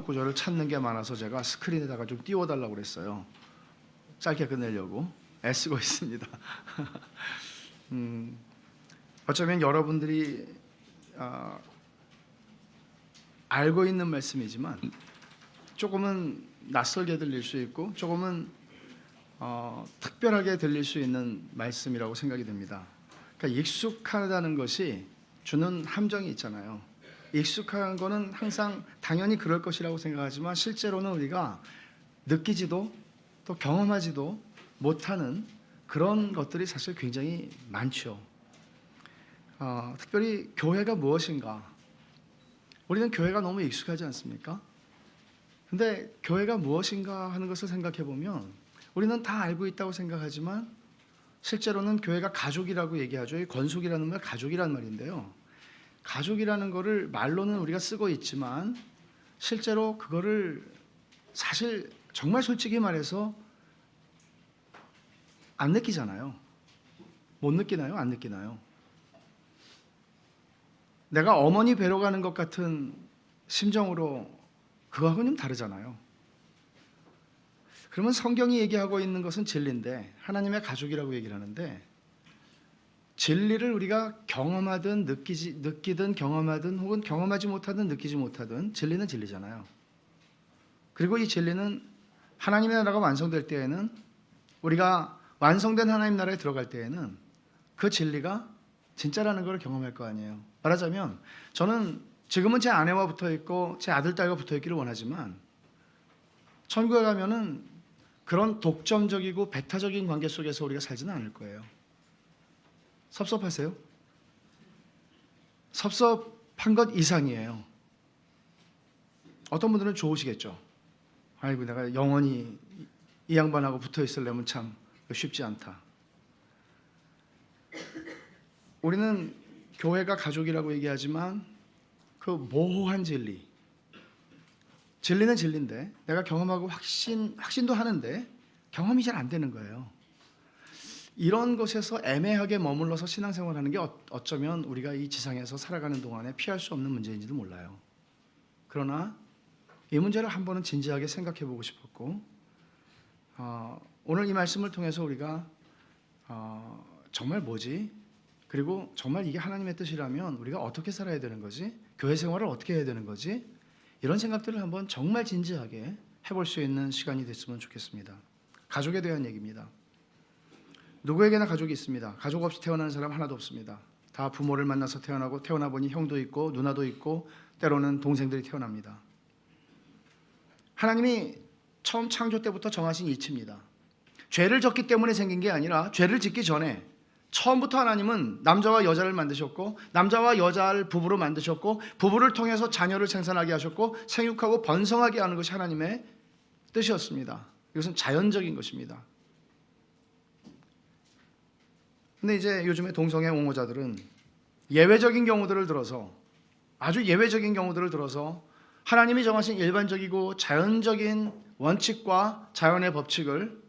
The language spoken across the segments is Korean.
구절을 찾는 게 많아서 제가 스크린에다가 좀 띄워달라고 그랬어요. 짧게 끝내려고 애쓰고 있습니다. 어쩌면 여러분들이 알고 있는 말씀이지만 조금은 낯설게 들릴 수 있고 조금은 특별하게 들릴 수 있는 말씀이라고 생각이 됩니다. 그러니까 익숙하다는 것이 주는 함정이 있잖아요. 익숙한 거는 항상 당연히 그럴 것이라고 생각하지만 실제로는 우리가 느끼지도 또 경험하지도 못하는 그런 것들이 사실 굉장히 많죠. 특별히 교회가 무엇인가? 우리는 교회가 너무 익숙하지 않습니까? 근데 교회가 무엇인가 하는 것을 생각해 보면 우리는 다 알고 있다고 생각하지만 실제로는 교회가 가족이라고 얘기하죠. 건속이라는 말 가족이라는 말인데요. 가족이라는 거를 말로는 우리가 쓰고 있지만 실제로 그거를 사실 정말 솔직히 말해서 안 느끼잖아요. 못 느끼나요? 안 느끼나요? 내가 어머니 뵈러 가는 것 같은 심정으로 그거하고는 좀 다르잖아요. 그러면 성경이 얘기하고 있는 것은 진리인데 하나님의 가족이라고 얘기를 하는데 진리를 우리가 경험하든 느끼든 경험하든 혹은 경험하지 못하든 느끼지 못하든 진리는 진리잖아요. 그리고 이 진리는 하나님의 나라가 완성될 때에는 우리가 완성된 하나님 나라에 들어갈 때에는 그 진리가 진짜라는 걸 경험할 거 아니에요. 말하자면 저는 지금은 제 아내와 붙어 있고 제 아들 딸과 붙어 있기를 원하지만 천국에 가면은 그런 독점적이고 배타적인 관계 속에서 우리가 살지는 않을 거예요. 섭섭하세요? 섭섭한 것 이상이에요. 어떤 분들은 좋으시겠죠. 아이고 내가 영원히 이 양반하고 붙어 있으려면 참 쉽지 않다. 우리는 교회가 가족이라고 얘기하지만 그 모호한 진리는 진리인데 내가 경험하고 확신도 하는데 경험이 잘 안 되는 거예요. 이런 것에서 애매하게 머물러서 신앙생활하는 게 어쩌면 우리가 이 지상에서 살아가는 동안에 피할 수 없는 문제인지도 몰라요. 그러나 이 문제를 한 번은 진지하게 생각해 보고 싶었고 오늘 이 말씀을 통해서 우리가 정말 뭐지? 그리고 정말 이게 하나님의 뜻이라면 우리가 어떻게 살아야 되는 거지? 교회 생활을 어떻게 해야 되는 거지? 이런 생각들을 한번 정말 진지하게 해볼 수 있는 시간이 됐으면 좋겠습니다. 가족에 대한 얘기입니다. 누구에게나 가족이 있습니다. 가족 없이 태어나는 사람 하나도 없습니다. 다 부모를 만나서 태어나고 태어나 보니 형도 있고 누나도 있고 때로는 동생들이 태어납니다. 하나님이 처음 창조 때부터 정하신 이치입니다. 죄를 졌기 때문에 생긴 게 아니라 죄를 짓기 전에 처음부터 하나님은 남자와 여자를 만드셨고 남자와 여자를 부부로 만드셨고 부부를 통해서 자녀를 생산하게 하셨고 생육하고 번성하게 하는 것이 하나님의 뜻이었습니다. 이것은 자연적인 것입니다. 근데 이제 요즘에 동성애 옹호자들은 예외적인 경우들을 들어서 아주 예외적인 경우들을 들어서 하나님이 정하신 일반적이고 자연적인 원칙과 자연의 법칙을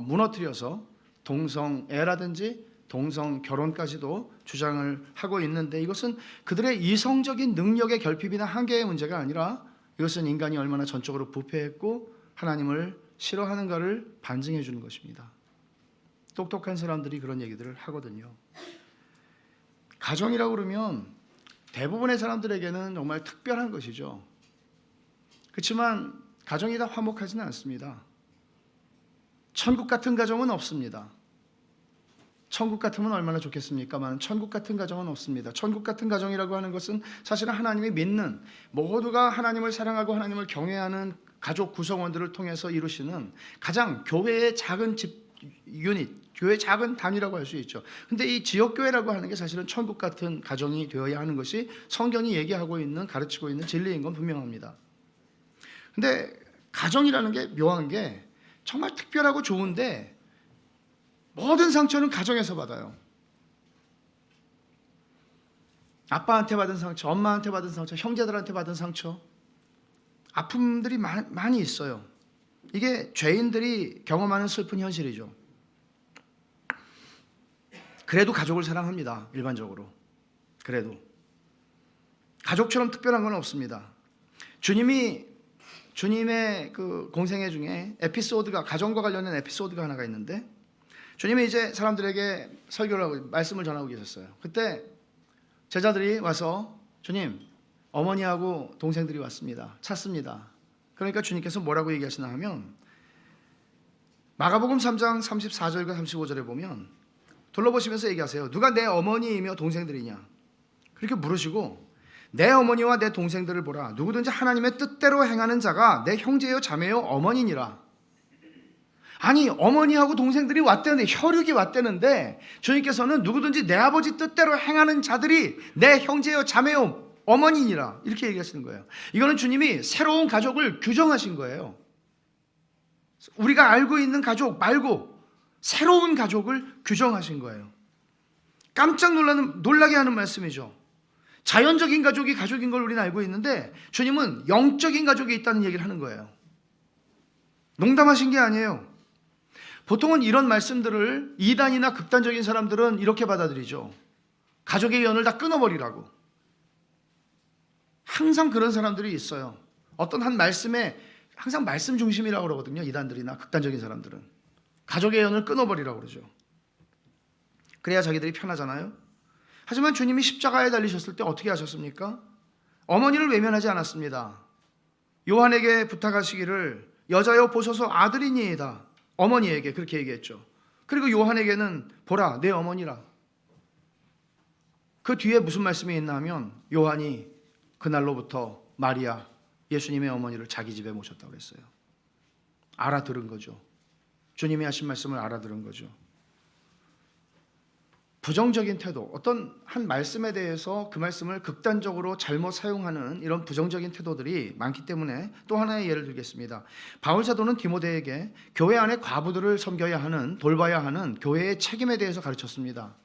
무너뜨려서 동성애라든지 동성 결혼까지도 주장을 하고 있는데 이것은 그들의 이성적인 능력의 결핍이나 한계의 문제가 아니라 이것은 인간이 얼마나 전적으로 부패했고 하나님을 싫어하는가를 반증해 주는 것입니다. 똑똑한 사람들이 그런 얘기들을 하거든요. 가정이라고 그러면 대부분의 사람들에게는 정말 특별한 것이죠. 그렇지만 가정이 다 화목하지는 않습니다. 천국 같은 가정은 없습니다. 천국 같으면 얼마나 좋겠습니까만 천국 같은 가정은 없습니다. 천국 같은 가정이라고 하는 것은 사실은 하나님이 믿는 모두가 하나님을 사랑하고 하나님을 경외하는 가족 구성원들을 통해서 이루시는 가장 교회의 작은 집 유닛, 교회의 작은 단위라고 할 수 있죠. 근데 이 지역교회라고 하는 게 사실은 천국 같은 가정이 되어야 하는 것이 성경이 얘기하고 있는 가르치고 있는 진리인 건 분명합니다. 근데 가정이라는 게 묘한 게 정말 특별하고 좋은데 모든 상처는 가정에서 받아요. 아빠한테 받은 상처, 엄마한테 받은 상처, 형제들한테 받은 상처, 아픔들이 많이 있어요. 이게 죄인들이 경험하는 슬픈 현실이죠. 그래도 가족을 사랑합니다. 일반적으로. 그래도 가족처럼 특별한 건 없습니다. 주님이 주님의 그 공생애 중에 에피소드가, 가정과 관련된 에피소드가 하나가 있는데, 주님이 이제 사람들에게 설교를 하고 말씀을 전하고 계셨어요. 그때 제자들이 와서, 주님, 어머니하고 동생들이 왔습니다. 찾습니다. 그러니까 주님께서 뭐라고 얘기하시나 하면, 마가복음 3장 34절과 35절에 보면 둘러보시면서 얘기하세요. 누가 내 어머니이며 동생들이냐? 그렇게 물으시고, 내 어머니와 내 동생들을 보라. 누구든지 하나님의 뜻대로 행하는 자가 내 형제요 자매요 어머니니라. 아니, 어머니하고 동생들이 왔다는데, 혈육이 왔다는데, 주님께서는 누구든지 내 아버지 뜻대로 행하는 자들이 내 형제요 자매요 어머니니라, 이렇게 얘기하시는 거예요. 이거는 주님이 새로운 가족을 규정하신 거예요. 우리가 알고 있는 가족 말고 새로운 가족을 규정하신 거예요. 깜짝 놀라게 하는 말씀이죠. 자연적인 가족이 가족인 걸 우리는 알고 있는데, 주님은 영적인 가족이 있다는 얘기를 하는 거예요. 농담하신 게 아니에요. 보통은 이런 말씀들을 이단이나 극단적인 사람들은 이렇게 받아들이죠. 가족의 연을 다 끊어버리라고. 항상 그런 사람들이 있어요. 어떤 한 말씀에 항상 말씀 중심이라고 그러거든요. 이단들이나 극단적인 사람들은 가족의 연을 끊어버리라고 그러죠. 그래야 자기들이 편하잖아요. 하지만 주님이 십자가에 달리셨을 때 어떻게 하셨습니까? 어머니를 외면하지 않았습니다. 요한에게 부탁하시기를, 여자여 보소서 아들이니이다. 어머니에게 그렇게 얘기했죠. 그리고 요한에게는 보라 내 어머니라. 그 뒤에 무슨 말씀이 있나 하면, 요한이 그날로부터 마리아, 예수님의 어머니를 자기 집에 모셨다고 했어요. 알아들은 거죠. 주님이 하신 말씀을 알아들은 거죠. 부정적인 태도, 어떤 한 말씀에 대해서 그 말씀을 극단적으로 잘못 사용하는 이런 부정적인 태도들이 많기 때문에 또 하나의 예를 들겠습니다. 바울 사도는 디모데에게 교회 안에 과부들을 섬겨야 하는, 돌봐야 하는 교회의 책임에 대해서 가르쳤습니다.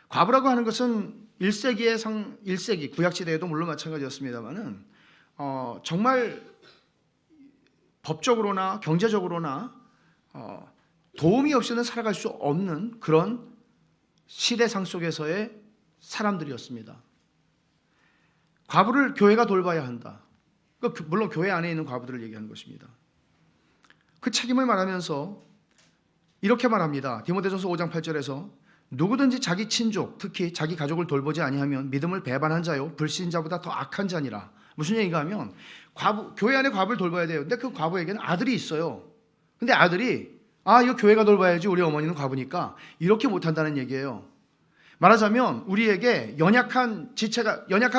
과부라고 하는 것은 1세기 구약시대에도 물론 마찬가지였습니다만은 정말 법적으로나 경제적으로나 도움이 없이는 살아갈 수 없는 그런 시대상 속에서의 사람들이었습니다. 과부를 교회가 돌봐야 한다. 물론 교회 안에 있는 과부들을 얘기하는 것입니다. 그 책임을 말하면서 이렇게 말합니다. 디모데전서 5장 8절에서 누구든지 자기 친족, 특히 자기 가족을 돌보지 아니하면 믿음을 배반한 자요 불신자보다 더 악한 자니라. 무슨 얘기가 하면, 교회 안에 과부를 돌봐야 돼요. 근데 그 과부에게는 아들이 있어요. 근데 아들이 이거 교회가 돌봐야지, 우리 어머니는 과부니까, 이렇게 못한다는 얘기예요. 말하자면 우리에게 연약한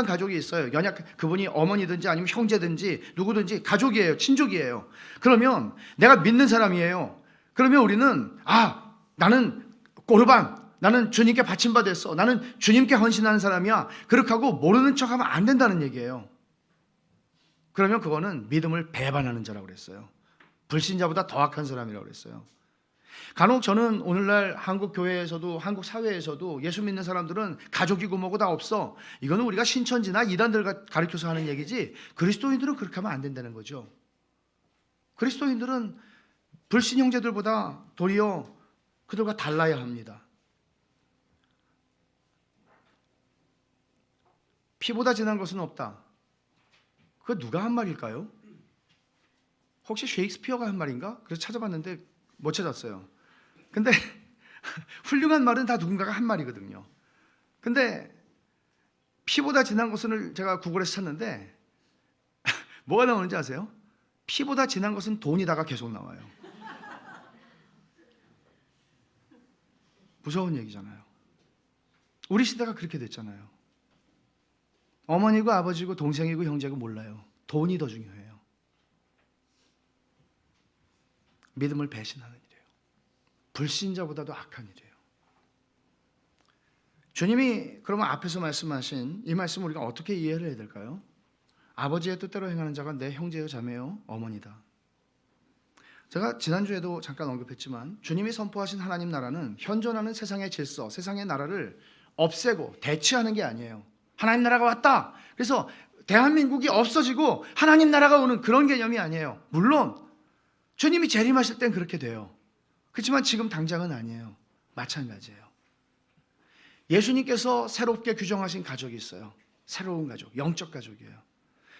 가족이 있어요. 그분이 어머니든지 아니면 형제든지 누구든지 가족이에요. 친족이에요. 그러면 내가 믿는 사람이에요. 그러면 우리는 나는 꼬르반, 나는 주님께 바침받았어, 나는 주님께 헌신하는 사람이야, 그렇게 하고 모르는 척하면 안 된다는 얘기예요. 그러면 그거는 믿음을 배반하는 자라고 그랬어요. 불신자보다 더 악한 사람이라고 그랬어요. 간혹 저는 오늘날 한국 교회에서도, 한국 사회에서도 예수 믿는 사람들은 가족이고 뭐고 다 없어, 이거는 우리가 신천지나 이단들 가르쳐서 하는 얘기지, 그리스도인들은 그렇게 하면 안 된다는 거죠. 그리스도인들은 불신 형제들보다 도리어 그들과 달라야 합니다. 피보다 진한 것은 없다. 그거 누가 한 말일까요? 혹시 셰익스피어가 한 말인가? 그래서 찾아봤는데 못 찾았어요. 근데 훌륭한 말은 다 누군가가 한 말이거든요. 근데 피보다 진한 것을 제가 구글에서 찾는데 뭐가 나오는지 아세요? 피보다 진한 것은 돈이다가 계속 나와요. 무서운 얘기잖아요. 우리 시대가 그렇게 됐잖아요. 어머니고 아버지고 동생이고 형제고 몰라요. 돈이 더 중요해요. 믿음을 배신하는 일이에요. 불신자보다도 악한 일이에요. 주님이 그러면 앞에서 말씀하신 이 말씀 우리가 어떻게 이해를 해야 될까요? 아버지의 뜻대로 행하는 자가 내 형제요 자매요 어머니다. 제가 지난주에도 잠깐 언급했지만, 주님이 선포하신 하나님 나라는 현존하는 세상의 질서, 세상의 나라를 없애고 대체하는 게 아니에요. 하나님 나라가 왔다, 그래서 대한민국이 없어지고 하나님 나라가 오는 그런 개념이 아니에요. 물론 주님이 재림하실 땐 그렇게 돼요. 그렇지만 지금 당장은 아니에요. 마찬가지예요. 예수님께서 새롭게 규정하신 가족이 있어요. 새로운 가족, 영적 가족이에요.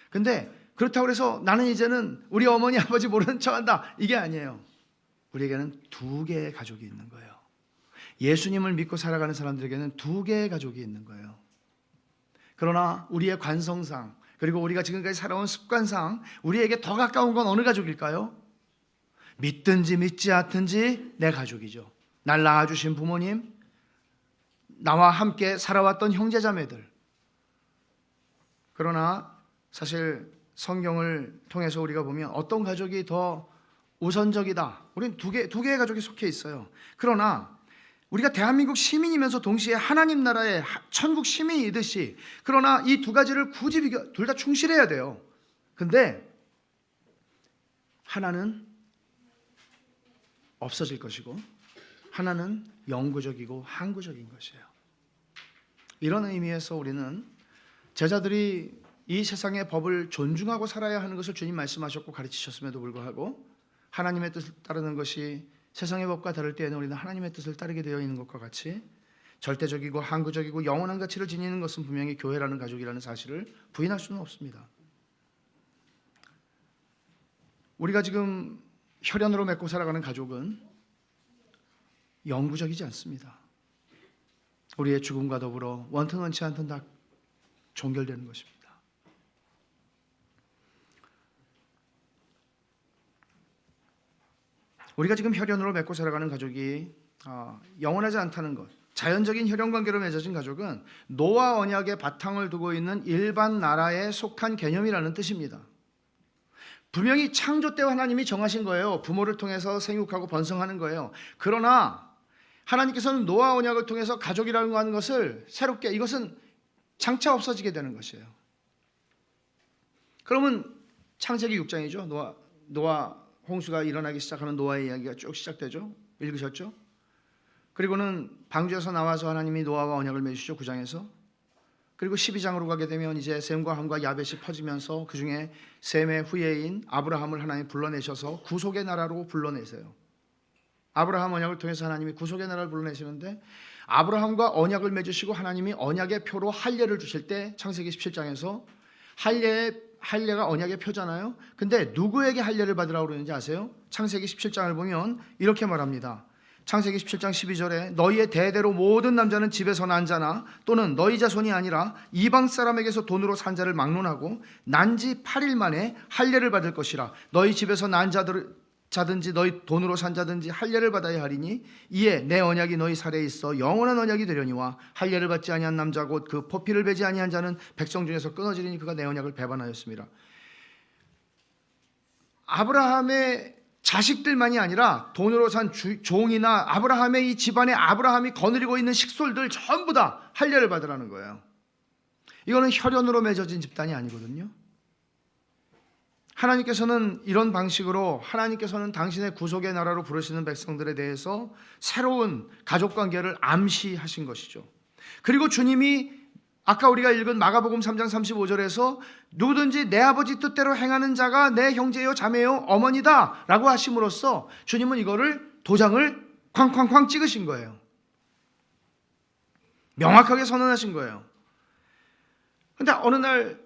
근데 그렇다고 해서 나는 이제는 우리 어머니 아버지 모르는 척한다, 이게 아니에요. 우리에게는 두 개의 가족이 있는 거예요. 예수님을 믿고 살아가는 사람들에게는 두 개의 가족이 있는 거예요. 그러나 우리의 관성상, 그리고 우리가 지금까지 살아온 습관상 우리에게 더 가까운 건 어느 가족일까요? 믿든지 믿지 않든지 내 가족이죠. 날 낳아주신 부모님, 나와 함께 살아왔던 형제자매들. 그러나 사실 성경을 통해서 우리가 보면 어떤 가족이 더 우선적이다, 우리는 두 개의 가족이 속해 있어요. 그러나 우리가 대한민국 시민이면서 동시에 하나님 나라의 천국 시민이듯이, 그러나 이 두 가지를 굳이 둘 다 충실해야 돼요. 근데 하나는 없어질 것이고 하나는 영구적이고 항구적인 것이에요. 이런 의미에서 우리는 제자들이 이 세상의 법을 존중하고 살아야 하는 것을 주님 말씀하셨고 가르치셨음에도 불구하고 하나님의 뜻을 따르는 것이 세상의 법과 다를 때에는 우리는 하나님의 뜻을 따르게 되어 있는 것과 같이 절대적이고 항구적이고 영원한 가치를 지니는 것은 분명히 교회라는 가족이라는 사실을 부인할 수는 없습니다. 우리가 지금 혈연으로 맺고 살아가는 가족은 영구적이지 않습니다. 우리의 죽음과 더불어 원튼 원치 않든 다 종결되는 것입니다. 우리가 지금 혈연으로 맺고 살아가는 가족이 영원하지 않다는 것, 자연적인 혈연 관계로 맺어진 가족은 노아 언약의 바탕을 두고 있는 일반 나라에 속한 개념이라는 뜻입니다. 분명히 창조 때 하나님이 정하신 거예요. 부모를 통해서 생육하고 번성하는 거예요. 그러나 하나님께서는 노아 언약을 통해서 가족이라는 거 하는 것을 새롭게, 이것은 장차 없어지게 되는 것이에요. 그러면 창세기 6장이죠. 노아 홍수가 일어나기 시작하는 노아의 이야기가 쭉 시작되죠. 읽으셨죠? 그리고는 방주에서 나와서 하나님이 노아와 언약을 맺으시죠. 9장에서. 그리고 12장으로 가게 되면 이제 셈과 함과 야벳이 퍼지면서 그 중에 셈의 후예인 아브라함을 하나님이 불러내셔서 구속의 나라로 불러내세요. 아브라함 언약을 통해서 하나님이 구속의 나라를 불러내시는데, 아브라함과 언약을 맺으시고 하나님이 언약의 표로 할례를 주실 때 창세기 17장에서 할례가 언약의 표잖아요. 근데 누구에게 할례를 받으라고 그러는지 아세요? 창세기 17장을 보면 이렇게 말합니다. 창세기 17장 12절에 너희의 대대로 모든 남자는 집에서 난 자나 또는 너희 자손이 아니라 이방 사람에게서 돈으로 산 자를 막론하고 난 지 8일 만에 할례를 받을 것이라. 너희 집에서 난 자든지 너희 돈으로 산 자든지 할례를 받아야 하리니 이에 내 언약이 너희 살에 있어 영원한 언약이 되려니와 할례를 받지 아니한 남자 곧 그 포피를 베지 아니한 자는 백성 중에서 끊어지리니 그가 내 언약을 배반하였습니다. 아브라함의 자식들만이 아니라 돈으로 산 종이나 아브라함의 이 집안에 아브라함이 거느리고 있는 식솔들 전부 다 할례를 받으라는 거예요. 이거는 혈연으로 맺어진 집단이 아니거든요. 하나님께서는 이런 방식으로, 하나님께서는 당신의 구속의 나라로 부르시는 백성들에 대해서 새로운 가족관계를 암시하신 것이죠. 그리고 주님이 아까 우리가 읽은 마가복음 3장 35절에서 누구든지 내 아버지 뜻대로 행하는 자가 내 형제요 자매요 어머니다 라고 하심으로써 주님은 이거를 도장을 쾅쾅쾅 찍으신 거예요. 명확하게 선언하신 거예요. 그런데 어느 날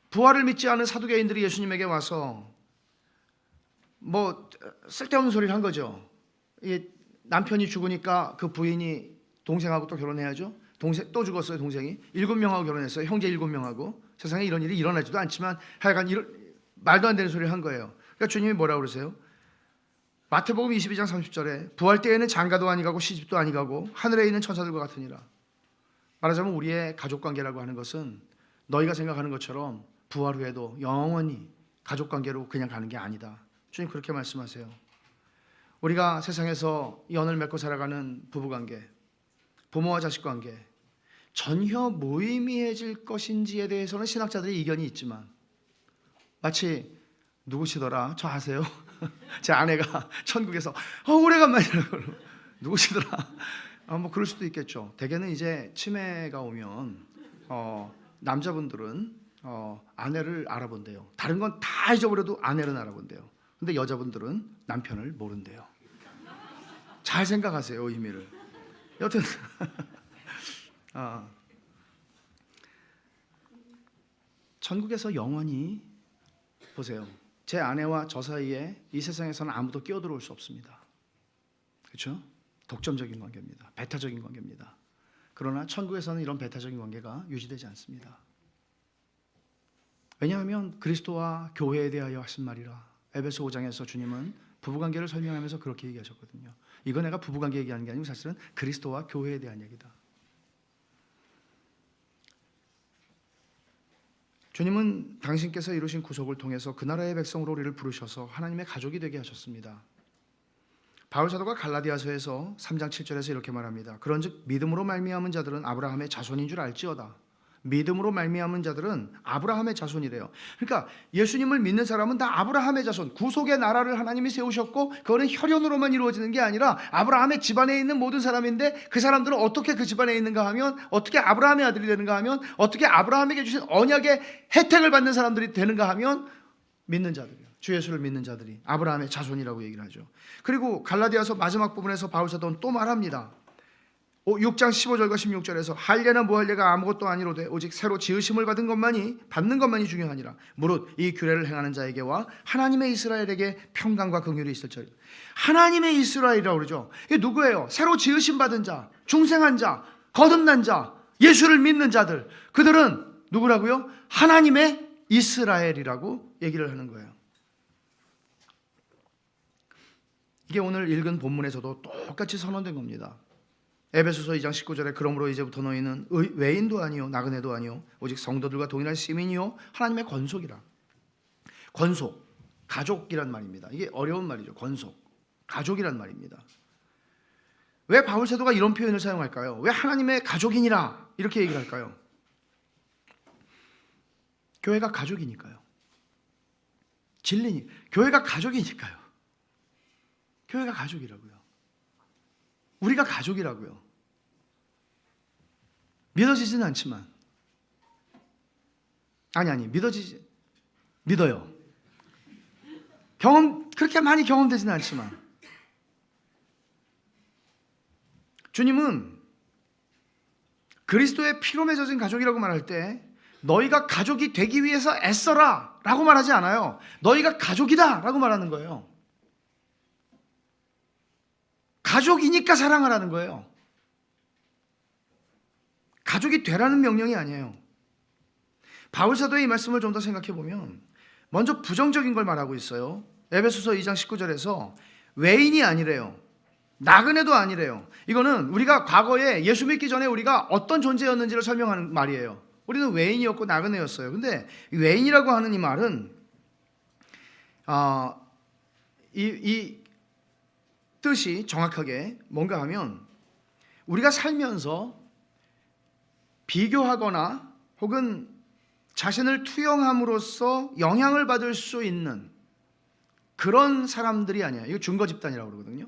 부활을 믿지 않은 사두개인들이 예수님에게 와서 뭐 쓸데없는 소리를 한 거죠. 남편이 죽으니까 그 부인이 동생하고 또 결혼해야죠. 동생 또 죽었어요. 동생이 7명하고 결혼했어요. 형제 7명하고. 세상에 이런 일이 일어나지도 않지만 하여간 말도 안 되는 소리를 한 거예요. 그러니까 주님이 뭐라고 그러세요? 마태복음 22장 30절에 부활 때에는 장가도 아니가고 시집도 아니가고 하늘에 있는 천사들과 같으니라. 말하자면 우리의 가족관계라고 하는 것은 너희가 생각하는 것처럼 부활 후에도 영원히 가족관계로 그냥 가는 게 아니다. 주님 그렇게 말씀하세요. 우리가 세상에서 연을 맺고 살아가는 부부관계, 부모와 자식관계, 전혀 무의미해질 것인지에 대해서는 신학자들이 이견이 있지만, 마치 누구시더라? 저 아세요? 제 아내가 천국에서 오래간만이라고 누구시더라? 뭐 그럴 수도 있겠죠. 대개는 이제 치매가 오면 남자분들은 아내를 알아본대요. 다른 건 다 잊어버려도 아내를 알아본대요. 근데 여자분들은 남편을 모른대요. 잘 생각하세요, 의미를. 여튼 천국에서 영원히 보세요. 제 아내와 저 사이에 이 세상에서는 아무도 끼어들어올 수 없습니다. 그렇죠? 독점적인 관계입니다. 배타적인 관계입니다. 그러나 천국에서는 이런 배타적인 관계가 유지되지 않습니다. 왜냐하면 그리스도와 교회에 대하여 하신 말이라. 에베소 5장에서 주님은 부부관계를 설명하면서 그렇게 얘기하셨거든요. 이거 내가 부부관계 얘기하는 게 아니고 사실은 그리스도와 교회에 대한 얘기다. 주님은 당신께서 이루신 구속을 통해서 그 나라의 백성으로 우리를 부르셔서 하나님의 가족이 되게 하셨습니다. 바울 사도가 갈라디아서에서 3장 7절에서 이렇게 말합니다. 그런즉 믿음으로 말미암은 자들은 아브라함의 자손인 줄 알지어다. 믿음으로 말미암은 자들은 아브라함의 자손이래요. 그러니까 예수님을 믿는 사람은 다 아브라함의 자손, 구속의 나라를 하나님이 세우셨고 그거는 혈연으로만 이루어지는 게 아니라 아브라함의 집안에 있는 모든 사람인데 그 사람들은 어떻게 그 집안에 있는가 하면 어떻게 아브라함의 아들이 되는가 하면 어떻게 아브라함에게 주신 언약의 혜택을 받는 사람들이 되는가 하면 믿는 자들이요. 주 예수를 믿는 자들이 아브라함의 자손이라고 얘기를 하죠. 그리고 갈라디아서 마지막 부분에서 바울 사도는 또 말합니다. 6장 15절과 16절에서 할례나 무할례가 아무것도 아니로되 오직 새로 지으심을 받는 것만이 중요하니라. 무릇 이 규례를 행하는 자에게와 하나님의 이스라엘에게 평강과 긍휼이 있을지어다. 하나님의 이스라엘이라고 그러죠. 이게 누구예요? 새로 지으심 받은 자, 중생한 자, 거듭난 자, 예수를 믿는 자들. 그들은 누구라고요? 하나님의 이스라엘이라고 얘기를 하는 거예요. 이게 오늘 읽은 본문에서도 똑같이 선언된 겁니다. 에베소서 2장 19절에 그러므로 이제부터 너희는 외인도 아니요 나그네도 아니요 오직 성도들과 동일한 시민이요 하나님의 권속이라. 권속, 가족이란 말입니다. 이게 어려운 말이죠. 권속, 가족이란 말입니다. 왜 바울 사도가 이런 표현을 사용할까요? 왜 하나님의 가족이니라 이렇게 얘기를 할까요? 교회가 가족이니까요. 진리니 교회가 가족이니까요. 교회가 가족이라고요. 우리가 가족이라고요. 믿어지지는 않지만 믿어요. 그렇게 많이 경험되지는 않지만 주님은 그리스도의 피로 맺어진 가족이라고 말할 때 너희가 가족이 되기 위해서 애써라 라고 말하지 않아요. 너희가 가족이다 라고 말하는 거예요. 가족이니까 사랑하라는 거예요. 가족이 되라는 명령이 아니에요. 바울 사도의 이 말씀을 좀 더 생각해 보면 먼저 부정적인 걸 말하고 있어요. 에베소서 2장 19절에서 외인이 아니래요. 나그네도 아니래요. 이거는 우리가 과거에 예수 믿기 전에 우리가 어떤 존재였는지를 설명하는 말이에요. 우리는 외인이었고 나그네였어요. 근데 외인이라고 하는 이 말은 이 뜻이 정확하게 뭔가 하면 우리가 살면서 비교하거나 혹은 자신을 투영함으로써 영향을 받을 수 있는 그런 사람들이 아니야. 이거 증거 집단이라고 그러거든요.